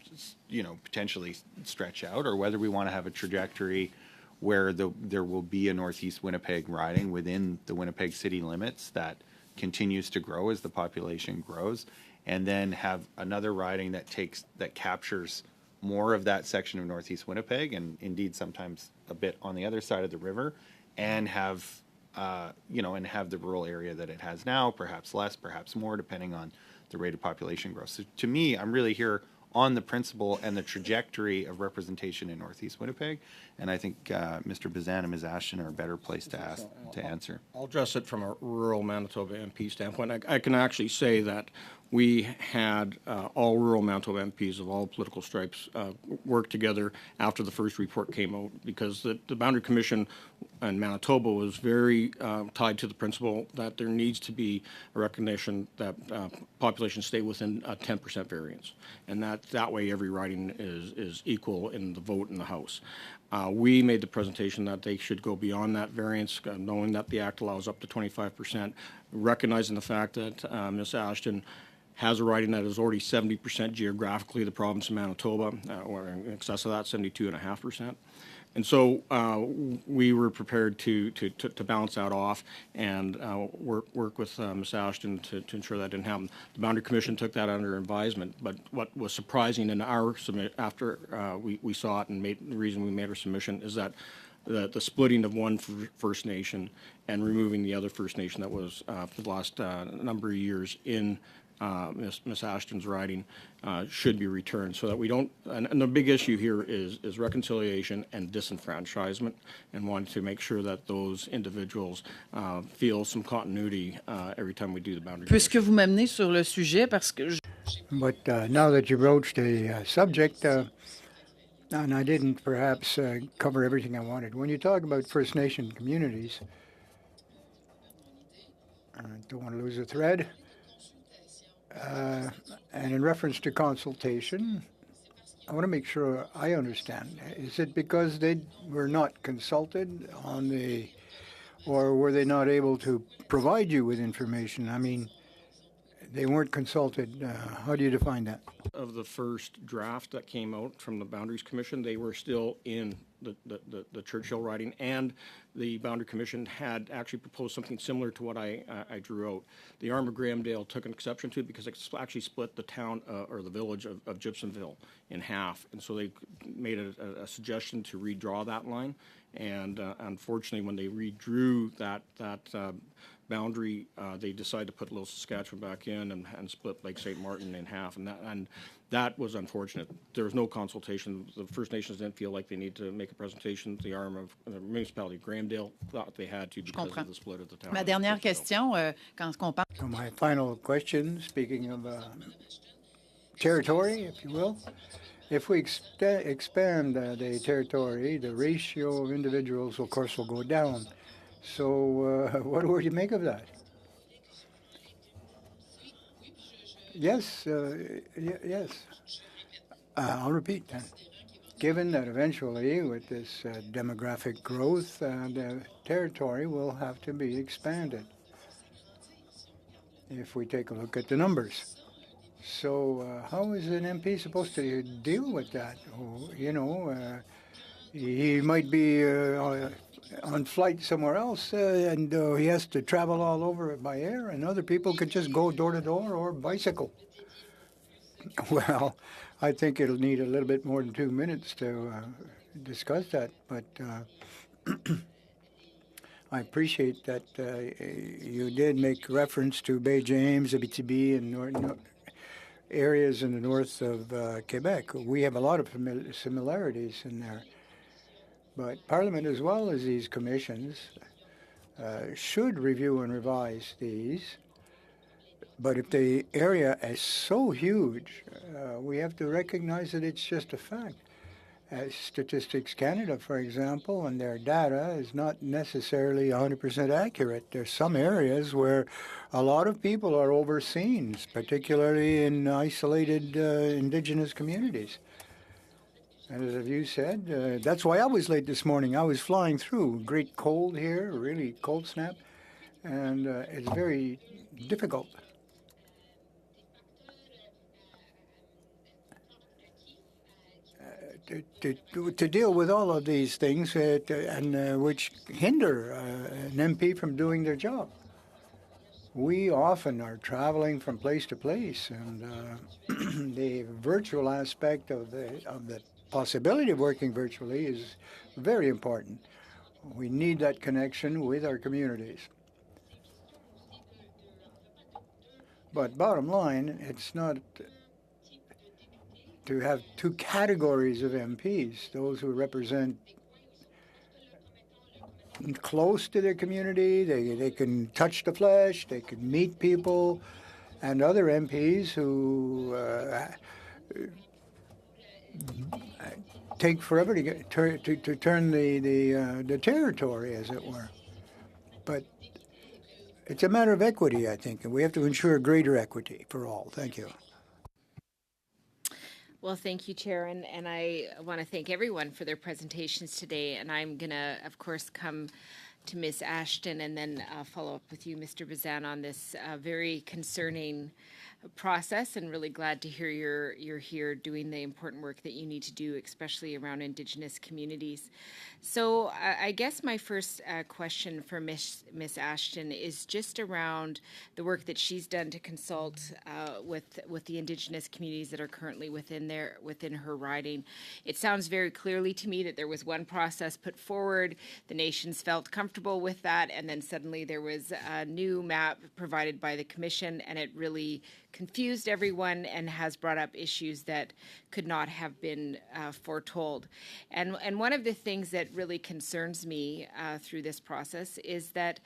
C: potentially stretch out, or whether we want to have a trajectory where there will be a Northeast Winnipeg riding within the Winnipeg city limits that continues to grow as the population grows, and then have another riding that captures more of that section of Northeast Winnipeg, and indeed sometimes a bit on the other side of the river, and have the rural area that it has now, perhaps less, perhaps more, depending on the rate of population growth. So to me, I'm really here on the principle and the trajectory of representation in Northeast Winnipeg, and I think Mr. Bazan and Ms. Ashton are a better place to answer.
L: I'll address it from a rural Manitoba MP standpoint. I can actually say that we had all rural Manitoba MPs of all political stripes work together after the first report came out, because the Boundary Commission in Manitoba was very tied to the principle that there needs to be a recognition that populations stay within a 10% variance, and that way every riding is equal in the vote in the House. We made the presentation that they should go beyond that variance, knowing that the Act allows up to 25%, recognizing the fact that Ms. Ashton has a riding that is already 70% geographically the province of Manitoba, or in excess of that, 72.5%. And so we were prepared to balance that off and work with Ms. Ashton to ensure that didn't happen. The Boundary Commission took that under advisement, but what was surprising in our submit after we saw it, and the reason we made our submission, is that the splitting of one First Nation and removing the other First Nation that was for the last number of years in Ms. Ashton's riding should be returned, so that we don't, and the big issue here is reconciliation and disenfranchisement, and wanting to make sure that those individuals feel some continuity every time we do the boundary.
H: Puisque vous m'amenez sur le sujet, parce que
B: But now that you broached the subject, and I didn't perhaps cover everything I wanted. When you talk about First Nation communities, I don't want to lose a thread. And in reference to consultation, I want to make sure I understand. Is it because they were not consulted on the, or were they not able to provide you with information? I mean, they weren't consulted. How do you define that?
L: Of the first draft that came out from the Boundaries Commission, they were still in the Churchill riding, and the Boundary Commission had actually proposed something similar to what I drew out. The Arm of Grahamdale took an exception to it because it actually split the town or the village of Gibsonville in half, and so they made a suggestion to redraw that line. And unfortunately, when they redrew that boundary, they decided to put Little Saskatchewan back in and split Lake St. Martin in half, and that was unfortunate. There was no consultation. The First Nations didn't feel like they need to make a presentation. The arm of the municipality of Grahamdale thought they had to because of the split of the town.
H: ma dernière question, quand on parle.
B: So my final question, speaking of territory, if you will, if we expand the territory, the ratio of individuals, of course, will go down. So what would you make of that? Yes, yes. I'll repeat then. Given that eventually, with this demographic growth, the territory will have to be expanded if we take a look at the numbers. So how is an MP supposed to deal with that? You know, he might be on flight somewhere else, and he has to travel all over by air, and other people could just go door to door or bicycle. Well, I think it'll need a little bit more than 2 minutes to discuss that, but I appreciate that you did make reference to Bay James, Abitibi, and areas in the north of Quebec. We have a lot of similarities in there. But Parliament, as well as these commissions, should review and revise these. But if the area is so huge, we have to recognize that it's just a fact. Statistics Canada, for example, and their data is not necessarily 100% accurate. There's some areas where a lot of people are overseen, particularly in isolated Indigenous communities. And as you said, that's why I was late this morning. I was flying through. Great cold here, really cold snap, and it's very difficult. To deal with all of these things and which hinder an MP from doing their job. We often are traveling from place to place, and the virtual aspect of the possibility of working virtually is very important. We need that connection with our communities. But bottom line, it's not to have two categories of MPs, those who represent close to their community, they can touch the flesh, they can meet people, and other MPs who take forever to get to turn the territory, as it were. But it's a matter of equity, I think, and we have to ensure greater equity for all. Thank you.
I: Well, thank you, Chair, and I want to thank everyone for their presentations today. And I'm going to, of course, come to Ms. Ashton and then follow up with you, Mr. Bazan, on this very concerning process, and really glad to hear you're here doing the important work that you need to do, especially around Indigenous communities. So I guess my first question for Miss Ashton is just around the work that she's done to consult with the Indigenous communities that are currently within her riding. It sounds very clearly to me that there was one process put forward, the nations felt comfortable with that, and then suddenly there was a new map provided by the Commission, and it really confused everyone and has brought up issues that could not have been foretold. And one of the things that really concerns me through this process is that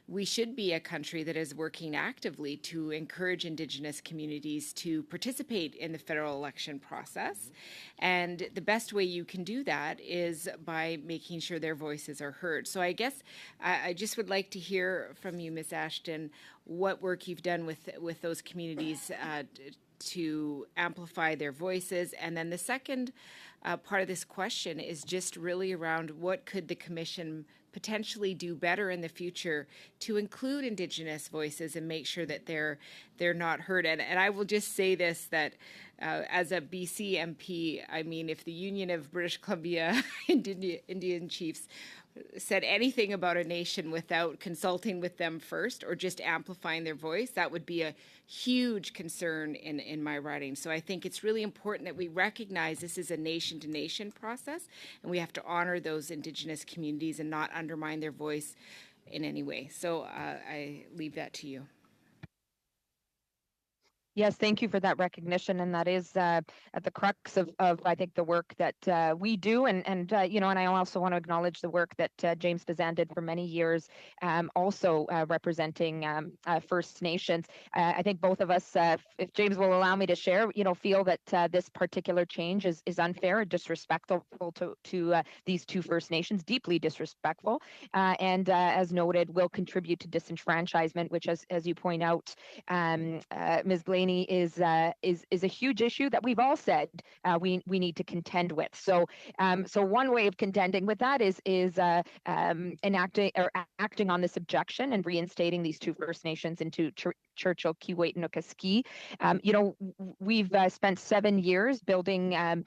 I: we should be a country that is working actively to encourage Indigenous communities to participate in the federal election process. And the best way you can do that is by making sure their voices are heard. So I guess I just would like to hear from you, Ms. Ashton, what work you've done with those communities to amplify their voices. And then the second part of this question is just really around what could the Commission potentially do better in the future to include Indigenous voices and make sure that they're not heard. And I will just say this, that as a BC MP, I mean, if the Union of British Columbia Indian Chiefs said anything about a nation without consulting with them first or just amplifying their voice, that would be a huge concern in my riding. So I think it's really important that we recognize this is a nation-to-nation process, and we have to honor those Indigenous communities and not undermine their voice in any way. So I leave that to you.
M: Yes, thank you for that recognition, and that is at the crux of I think the work that we do, and you know, and I also want to acknowledge the work that James Bazan did for many years, also representing First Nations. I think both of us, if James will allow me to share, you know, feel that this particular change is unfair and disrespectful to these two First Nations, deeply disrespectful, and as noted, will contribute to disenfranchisement, which, as you point out, Ms. Blaney, is a huge issue that we've all said we need to contend with. So one way of contending with that is enacting or acting on this objection and reinstating these two First Nations into Churchill, Keewatin, Niukiski. You know, we've spent 7 years building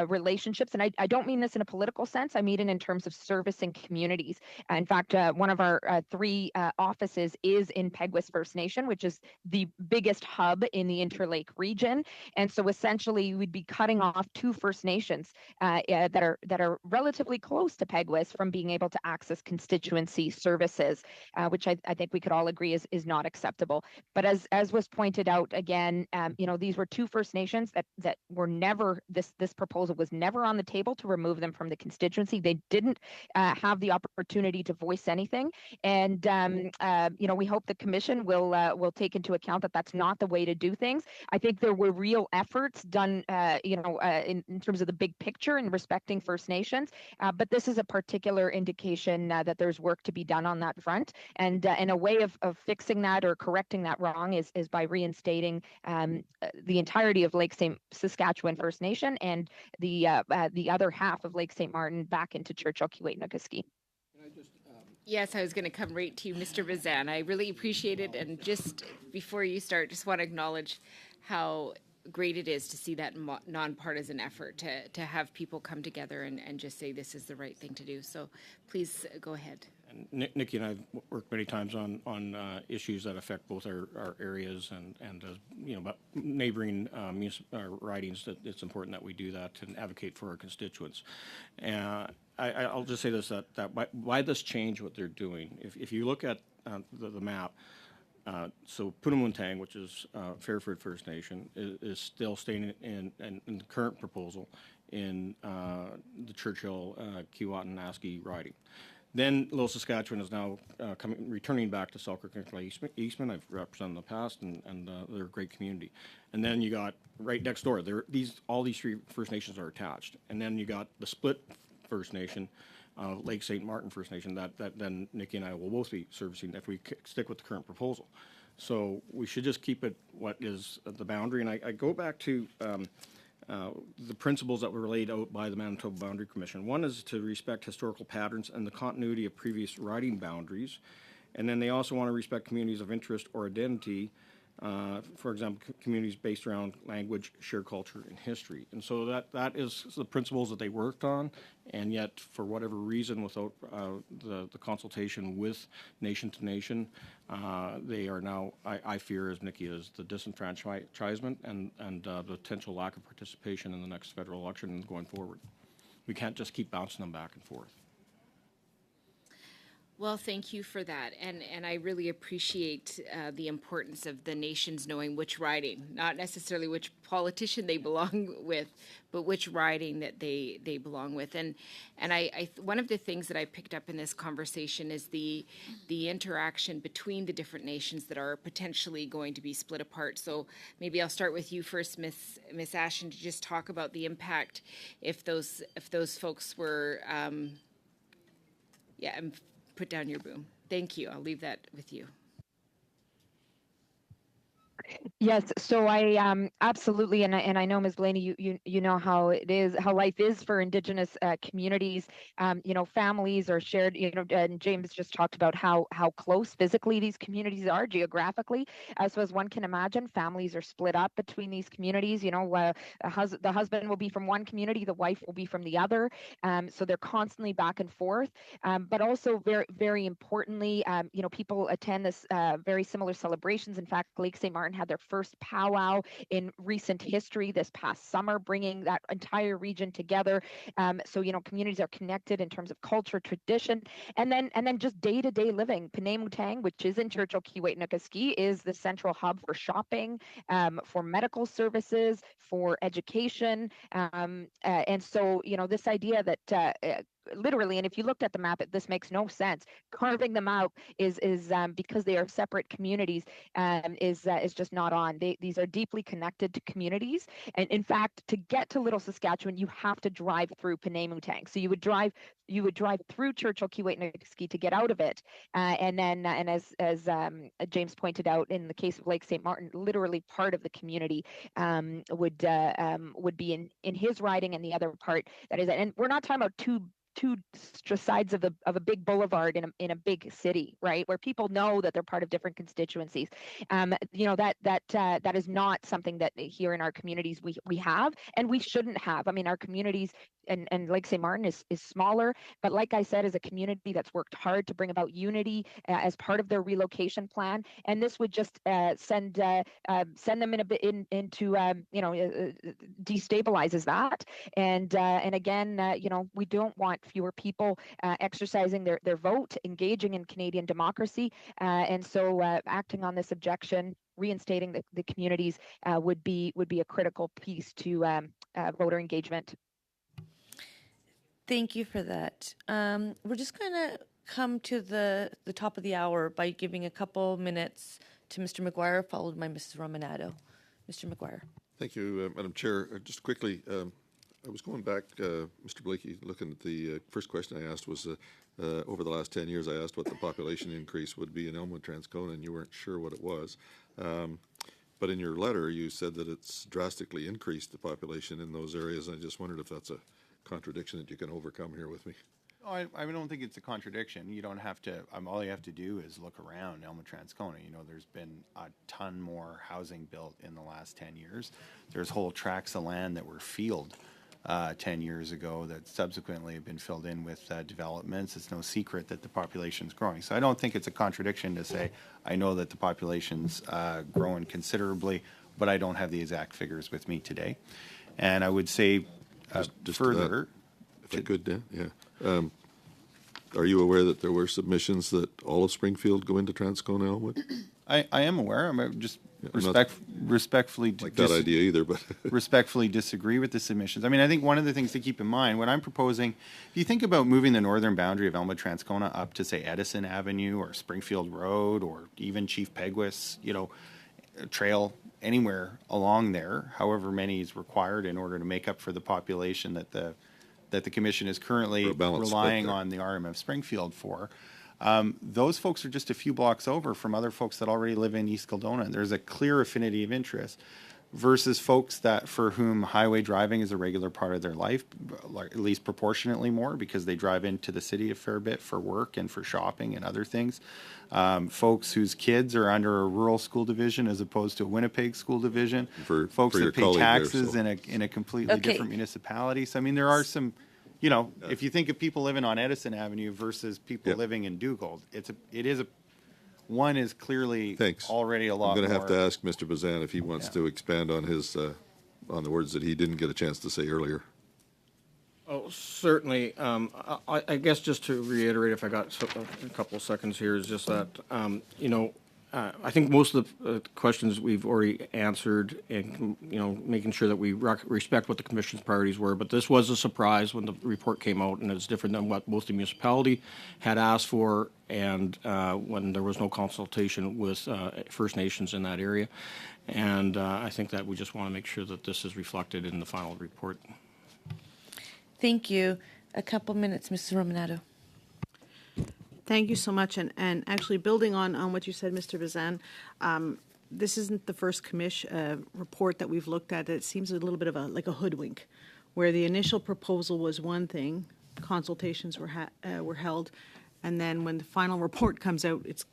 M: relationships, and I don't mean this in a political sense. I mean it in terms of servicing communities. In fact, one of our 3 offices is in Peguis First Nation, which is the biggest hub in the Interlake region. And so essentially we'd be cutting off 2 First Nations that are relatively close to Peguis from being able to access constituency services, which I think we could all agree is not acceptable. But as was pointed out again, you know, these were 2 First Nations that were never, this proposal was never on the table to remove them from the constituency. They didn't have the opportunity to voice anything. And you know, we hope the Commission will take into account that that's not the way to do things. I think there were real efforts done, you know, in terms of the big picture and respecting First Nations, but this is a particular indication that there's work to be done on that front. And a way of fixing that or correcting that wrong is by reinstating the entirety of Lake St. Saskatchewan First Nation and the other half of Lake St. Martin back into Churchill, Keewatin, Niukiski.
I: Yes, I was going to come right to you, Mr. Bazan. I really appreciate it. And just before you start, just want to acknowledge how great it is to see that nonpartisan effort to have people come together and just say this is the right thing to do. So please go ahead.
L: And Nikki and I have worked many times on issues that affect both our areas and you know, about neighboring ridings. That it's important that we do that and advocate for our constituents. I'll just say this, that why this change what they're doing. If you look at the map, so Punamuntang, which is Fairford First Nation, is still staying in the current proposal in the Churchill Keewatin Niukiski riding. Then Little Saskatchewan is now returning back to Selkirk and Eastman. I've represented in the past, and they're a great community. And then you got right next door. All these three First Nations are attached. And then you got the split First Nation, Lake St. Martin First Nation, that then Nikki and I will both be servicing if we stick with the current proposal. So we should just keep it what is the boundary. And I go back to the principles that were laid out by the Manitoba Boundary Commission. One is to respect historical patterns and the continuity of previous riding boundaries. And then they also want to respect communities of interest or identity, for example, communities based around language, shared culture, and history. And so that is the principles that they worked on, and yet for whatever reason, without the consultation with nation to nation, they are now, I fear, as Nikki is, the disenfranchisement and the potential lack of participation in the next federal election going forward. We can't just keep bouncing them back and forth.
I: Well, thank you for that, and I really appreciate the importance of the nations knowing which riding, not necessarily which politician they belong with, but which riding that they belong with. And I one of the things that I picked up in this conversation is the interaction between the different nations that are potentially going to be split apart. So maybe I'll start with you first, Miss Ashton, to just talk about the impact if those folks were put down your boom. Thank you. I'll leave that with you.
M: Yes, so I absolutely, and I know, Ms. Blaney, you know how it is, how life is for Indigenous communities. Families are shared. And James just talked about how close physically these communities are geographically. So as one can imagine, families are split up between these communities. The husband will be from one community, the wife will be from the other. So they're constantly back and forth. But also very, very importantly, people attend this very similar celebrations. In fact, Lake St. Martin had their first powwow in recent history this past summer, bringing that entire region together. So communities are connected in terms of culture, tradition, and then just day-to-day living. Penamutang, which is in Churchill, Kiiwetinokaski, is the central hub for shopping, for medical services, for education, and so this idea that literally, and if you looked at the map, this makes no sense. Carving them out is because they are separate communities, is just not on. These are deeply connected to communities, and in fact, to get to Little Saskatchewan, you have to drive through Penamutang. So you would drive through Churchill, Kiiwetinokaski to get out of it, and then and as James pointed out, in the case of Lake St. Martin, literally part of the community would be in his riding, and the other part that is, and we're not talking about two sides of a big boulevard in a big city, right, where people know that they're part of different constituencies. That is not something that here in our communities we have, and we shouldn't have. I mean, our communities and Lake St. Martin is smaller, but like I said, is a community that's worked hard to bring about unity as part of their relocation plan, and this would just send them into destabilizes that, and again, we don't want fewer people exercising their vote, engaging in Canadian democracy, and so acting on this objection, reinstating the communities would be a critical piece to voter engagement.
A: Thank you for that. We're just going to come to the top of the hour by giving a couple minutes to Mr. McGuire, followed by Mrs. Romanado. Mr. McGuire.
N: Thank you, Madam Chair. Just quickly, I was going back, Mr. Blakey, looking at the first question I asked was, over the last 10 years, I asked what the population increase would be in Elmwood, Transcona, and you weren't sure what it was. But in your letter, you said that it's drastically increased the population in those areas. I just wondered if that's a contradiction that you can overcome here with me.
C: Oh, I don't think it's a contradiction. You don't have to, all you have to do is look around Elmwood, Transcona. There's been a ton more housing built in the last 10 years. There's whole tracts of land that were field 10 years ago that subsequently have been filled in with developments. It's no secret that the population's growing. So I don't think it's a contradiction to say, I know that the population's growing considerably, but I don't have the exact figures with me today. And I would say just further,
N: if I could, yeah. Are you aware that there were submissions that all of Springfield go into Transcona Elmwood?
C: I am aware. I'm just
N: I'm not
C: respectfully
N: like that idea either, but
C: respectfully disagree with the submissions. I mean, I think one of the things to keep in mind when I'm proposing, if you think about moving the northern boundary of Elma Transcona up to, say, Edison Avenue or Springfield Road or even Chief Peguis, trail anywhere along there, however many is required in order to make up for the population that the commission is currently
N: For a balanced split
C: relying
N: there.
C: on the RMF Springfield for. Those folks are just a few blocks over from other folks that already live in East Kildonan. There's a clear affinity of interest versus folks that for whom highway driving is a regular part of their life, like at least proportionately more because they drive into the city a fair bit for work and for shopping and other things. Folks whose kids are under a rural school division as opposed to a Winnipeg school division. Folks
N: for your
C: that pay
N: colleague there,
C: taxes
N: so.
C: in a completely
A: Okay.
C: different municipality. So I mean, there are some. If you think of people living on Edison Avenue versus people
N: Yep.
C: living in Dugald, one is clearly
N: Thanks.
C: already a lot
N: I'm going to
C: more.
N: have to ask Mr. Bazan if he wants
C: Yeah.
N: to expand on his on the words that he didn't get a chance to say earlier.
L: Oh, certainly. I guess just to reiterate, if I got a couple of seconds here, is just that, I think most of the questions we've already answered and, making sure that we respect what the commission's priorities were. But this was a surprise when the report came out, and it's different than what both the municipality had asked for and when there was no consultation with First Nations in that area. And I think that we just want to make sure that this is reflected in the final report.
A: Thank you. A couple minutes, Mrs. Romanato.
G: Thank you so much. And actually, building on what you said, Mr. Bazan, this isn't the first report that we've looked at. It seems a little bit of like a hoodwink, where the initial proposal was one thing, consultations were held, and then when the final report comes out, it's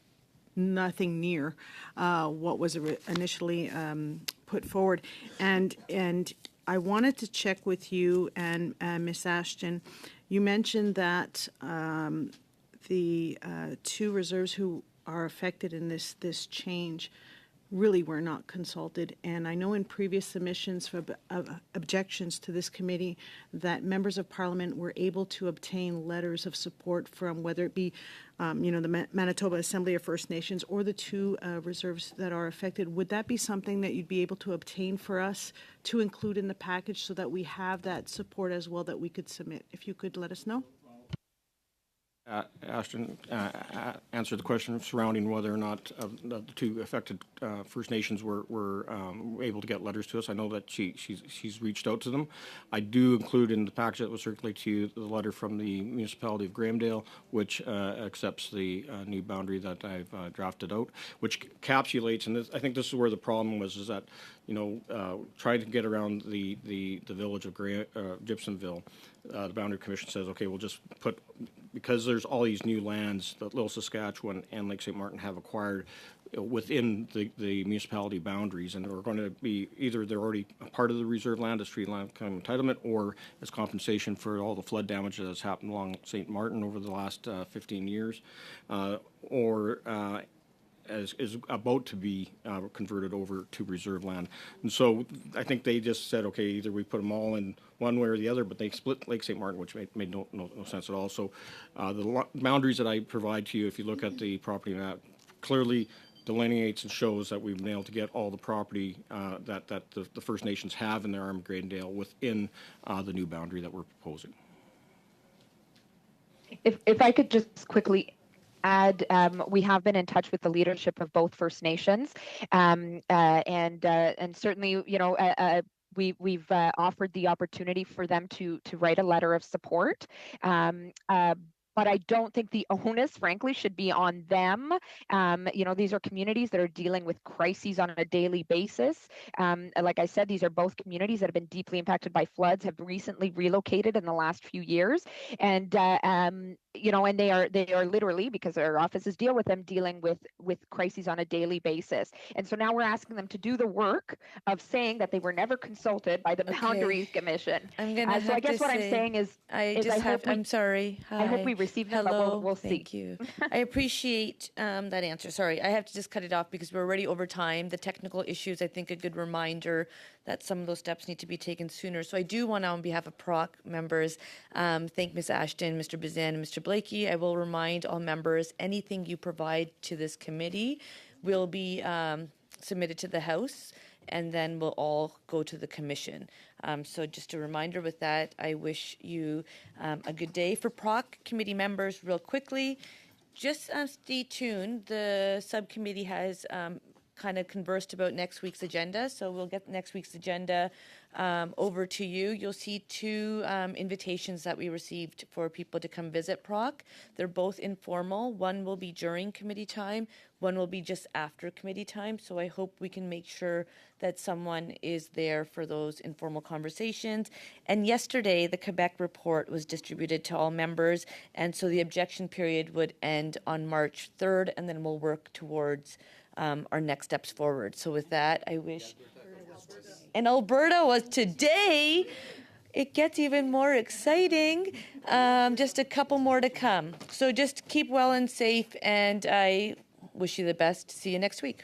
G: nothing near what was initially put forward. And I wanted to check with you and Ms. Ashton. You mentioned that the two reserves who are affected in this change really were not consulted. And I know in previous submissions for objections to this committee that members of Parliament were able to obtain letters of support from whether it be, the Manitoba Assembly of First Nations or the two reserves that are affected. Would that be something that you'd be able to obtain for us to include in the package so that we have that support as well that we could submit? If you could let us know.
L: Ashton answered the question surrounding whether or not the two affected First Nations were able to get letters to us. I know that she's reached out to them. I do include in the package that was circulated to you the letter from the municipality of Grahamdale, which accepts the new boundary that I've drafted out, which encapsulates, and I think this is where the problem was, is that trying to get around the village of Gibsonville. The Boundary Commission says, okay, we'll just put, because there's all these new lands that Little Saskatchewan and Lake St. Martin have acquired within the municipality boundaries, and they're going to be either they're already a part of the reserve land as tree land kind of entitlement, or as compensation for all the flood damage that has happened along St. Martin over the last 15 years, or is about to be converted over to reserve land. And so I think they just said, okay, either we put them all in one way or the other, but they split Lake St. Martin, which made no sense at all. So the boundaries that I provide to you, if you look at the property map, clearly delineates and shows that we've been able to get all the property that the First Nations have in their arm of Grahamdale within the new boundary that we're proposing.
M: If I could just quickly add, we have been in touch with the leadership of both First Nations, and certainly, we've offered the opportunity for them to write a letter of support. But I don't think the onus, frankly, should be on them. These are communities that are dealing with crises on a daily basis. Like I said, these are both communities that have been deeply impacted by floods, have recently relocated in the last few years, and they are literally, because our offices deal with them, dealing with crises on a daily basis. And so now we're asking them to do the work of saying that they were never consulted by the Boundaries Commission.
A: I'm gonna
M: so I guess what I'm saying is,
A: I'm sorry. Hi.
M: I hope we receive them,
A: Hello.
M: but we'll see.
A: Thank you. I appreciate that answer. Sorry, I have to just cut it off because we're already over time. The technical issues, I think, a good reminder that some of those steps need to be taken sooner. So I do want to, on behalf of PROC members, thank Ms. Ashton, Mr. Bazan, and Mr. Blakey. I will remind all members, anything you provide to this committee will be submitted to the House, and then we'll all go to the Commission. So just a reminder with that, I wish you a good day. For PROC committee members, real quickly, just stay tuned. The subcommittee has kind of conversed about next week's agenda, so we'll get next week's agenda over to you. You'll see two invitations that we received for people to come visit PROC. They're both informal. One will be during committee time, one will be just after committee time, so I hope we can make sure that someone is there for those informal conversations. And yesterday, the Quebec report was distributed to all members, and so the objection period would end on March 3rd, and then we'll work towards our next steps forward. So with that, I wish... And Alberta was today. It gets even more exciting. Just a couple more to come. So just keep well and safe, and I wish you the best. See you next week.